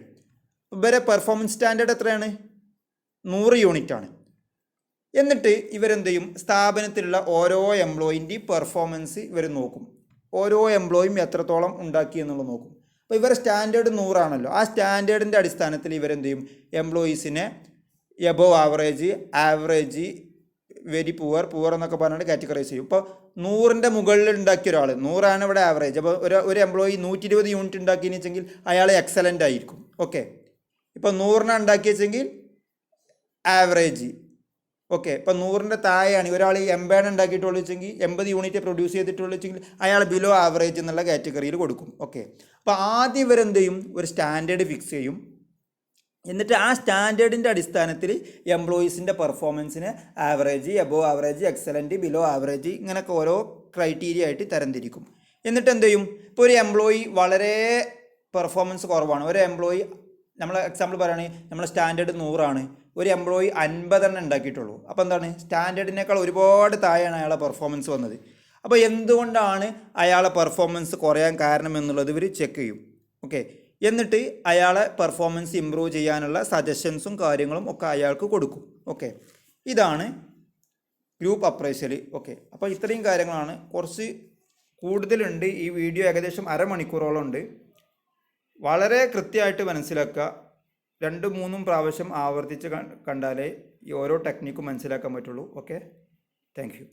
Speaker 1: ഇവരെ പെർഫോമൻസ് സ്റ്റാൻഡേർഡ് എത്രയാണ്, 100 യൂണിറ്റാണ്. എന്നിട്ട് ഇവരെന്ത് ചെയ്യും, സ്ഥാപനത്തിലുള്ള ഓരോ എംപ്ലോയിൻ്റെയും പെർഫോമൻസ് ഇവർ നോക്കും. ഓരോ എംപ്ലോയിയും എത്രത്തോളം ഉണ്ടാക്കി എന്നുള്ളത് നോക്കും. അപ്പോൾ ഇവരെ സ്റ്റാൻഡേർഡ് 100 ആണല്ലോ. ആ സ്റ്റാൻഡേർഡിൻ്റെ അടിസ്ഥാനത്തിൽ ഇവരെന്ത് ചെയ്യും, എംപ്ലോയീസിനെ എബോവ് ആവറേജ്, വെരി പുവർ എന്നൊക്കെ പറഞ്ഞിട്ട് കാറ്റഗറൈസ് ചെയ്യും. ഇപ്പോൾ 100ൻ്റെ മുകളിൽ ഉണ്ടാക്കിയ ഒരാൾ, 100 ഇവിടെ ആവറേജ്. അപ്പോൾ ഒരു എംപ്ലോയി 120 യൂണിറ്റ് ഉണ്ടാക്കിയെന്ന് വെച്ചെങ്കിൽ അയാൾ എക്സലൻ്റ് ആയിരിക്കും. ഓക്കെ, ഇപ്പോൾ 100 ഉണ്ടാക്കി വെച്ചെങ്കിൽ ആവറേജ്. ഓക്കെ, ഇപ്പോൾ 100ൻ്റെ താഴെയാണ് ഒരാൾ 80 ഉണ്ടാക്കിയിട്ടുള്ളൂ വെച്ചെങ്കിൽ 80 യൂണിറ്റ് പ്രൊഡ്യൂസ് ചെയ്തിട്ടുള്ളൂ വെച്ചെങ്കിൽ അയാൾ ബിലോ ആവറേജ് എന്നുള്ള കാറ്റഗറിയിൽ കൊടുക്കും. ഓക്കെ, അപ്പോൾ ആദ്യം ഇവരെന്ത് ചെയ്യും, ഒരു സ്റ്റാൻഡേർഡ് ഫിക്സ് ചെയ്യും. എന്നിട്ട് ആ സ്റ്റാൻഡേർഡിൻ്റെ അടിസ്ഥാനത്തിൽ എംപ്ലോയീസിൻ്റെ പെർഫോമൻസിനെ average, above average, excellent, below average ഇങ്ങനെയൊക്കെ ഓരോ ക്രൈറ്റീരിയ ആയിട്ട് തരംതിരിക്കും. എന്നിട്ട് എന്ത് ചെയ്യും, ഇപ്പോൾ ഒരു എംപ്ലോയി വളരെ പെർഫോമൻസ് കുറവാണ്. ഒരു എംപ്ലോയി നമ്മൾ എക്സാമ്പിൾ പറയുകയാണെങ്കിൽ നമ്മൾ സ്റ്റാൻഡേർഡ് 100 ആണ്, ഒരു എംപ്ലോയി 50 ഉണ്ടാക്കിയിട്ടുള്ളൂ. അപ്പോൾ എന്താണ്, സ്റ്റാൻഡേർഡിനേക്കാൾ ഒരുപാട് താഴെയാണ് അയാളെ പെർഫോമൻസ് വന്നത്. അപ്പോൾ എന്തുകൊണ്ടാണ് അയാളെ പെർഫോമൻസ് കുറയാൻ കാരണം എന്നുള്ളത് ഇവർ ചെക്ക് ചെയ്യും. ഓക്കെ, എന്നിട്ട് അയാളെ പെർഫോമൻസ് ഇമ്പ്രൂവ് ചെയ്യാനുള്ള സജഷൻസും കാര്യങ്ങളും ഒക്കെ അയാൾക്ക് കൊടുക്കും. ഓക്കെ, ഇതാണ് ഗ്രൂപ്പ് അപ്രൈസൽ. ഓക്കെ, അപ്പോൾ ഇത്രയും കാര്യങ്ങളാണ്. കുറച്ച് കൂടുതലുണ്ട് ഈ വീഡിയോ, ഏകദേശം അരമണിക്കൂറോളം ഉണ്ട്. വളരെ കൃത്യമായിട്ട് മനസ്സിലാക്കുക. 2-3 പ്രാവശ്യം ആവർത്തിച്ച് കണ്ടാലേ ഈ ഓരോ ടെക്നിക്കും മനസ്സിലാക്കാൻ പറ്റുള്ളൂ. Okay, thank you.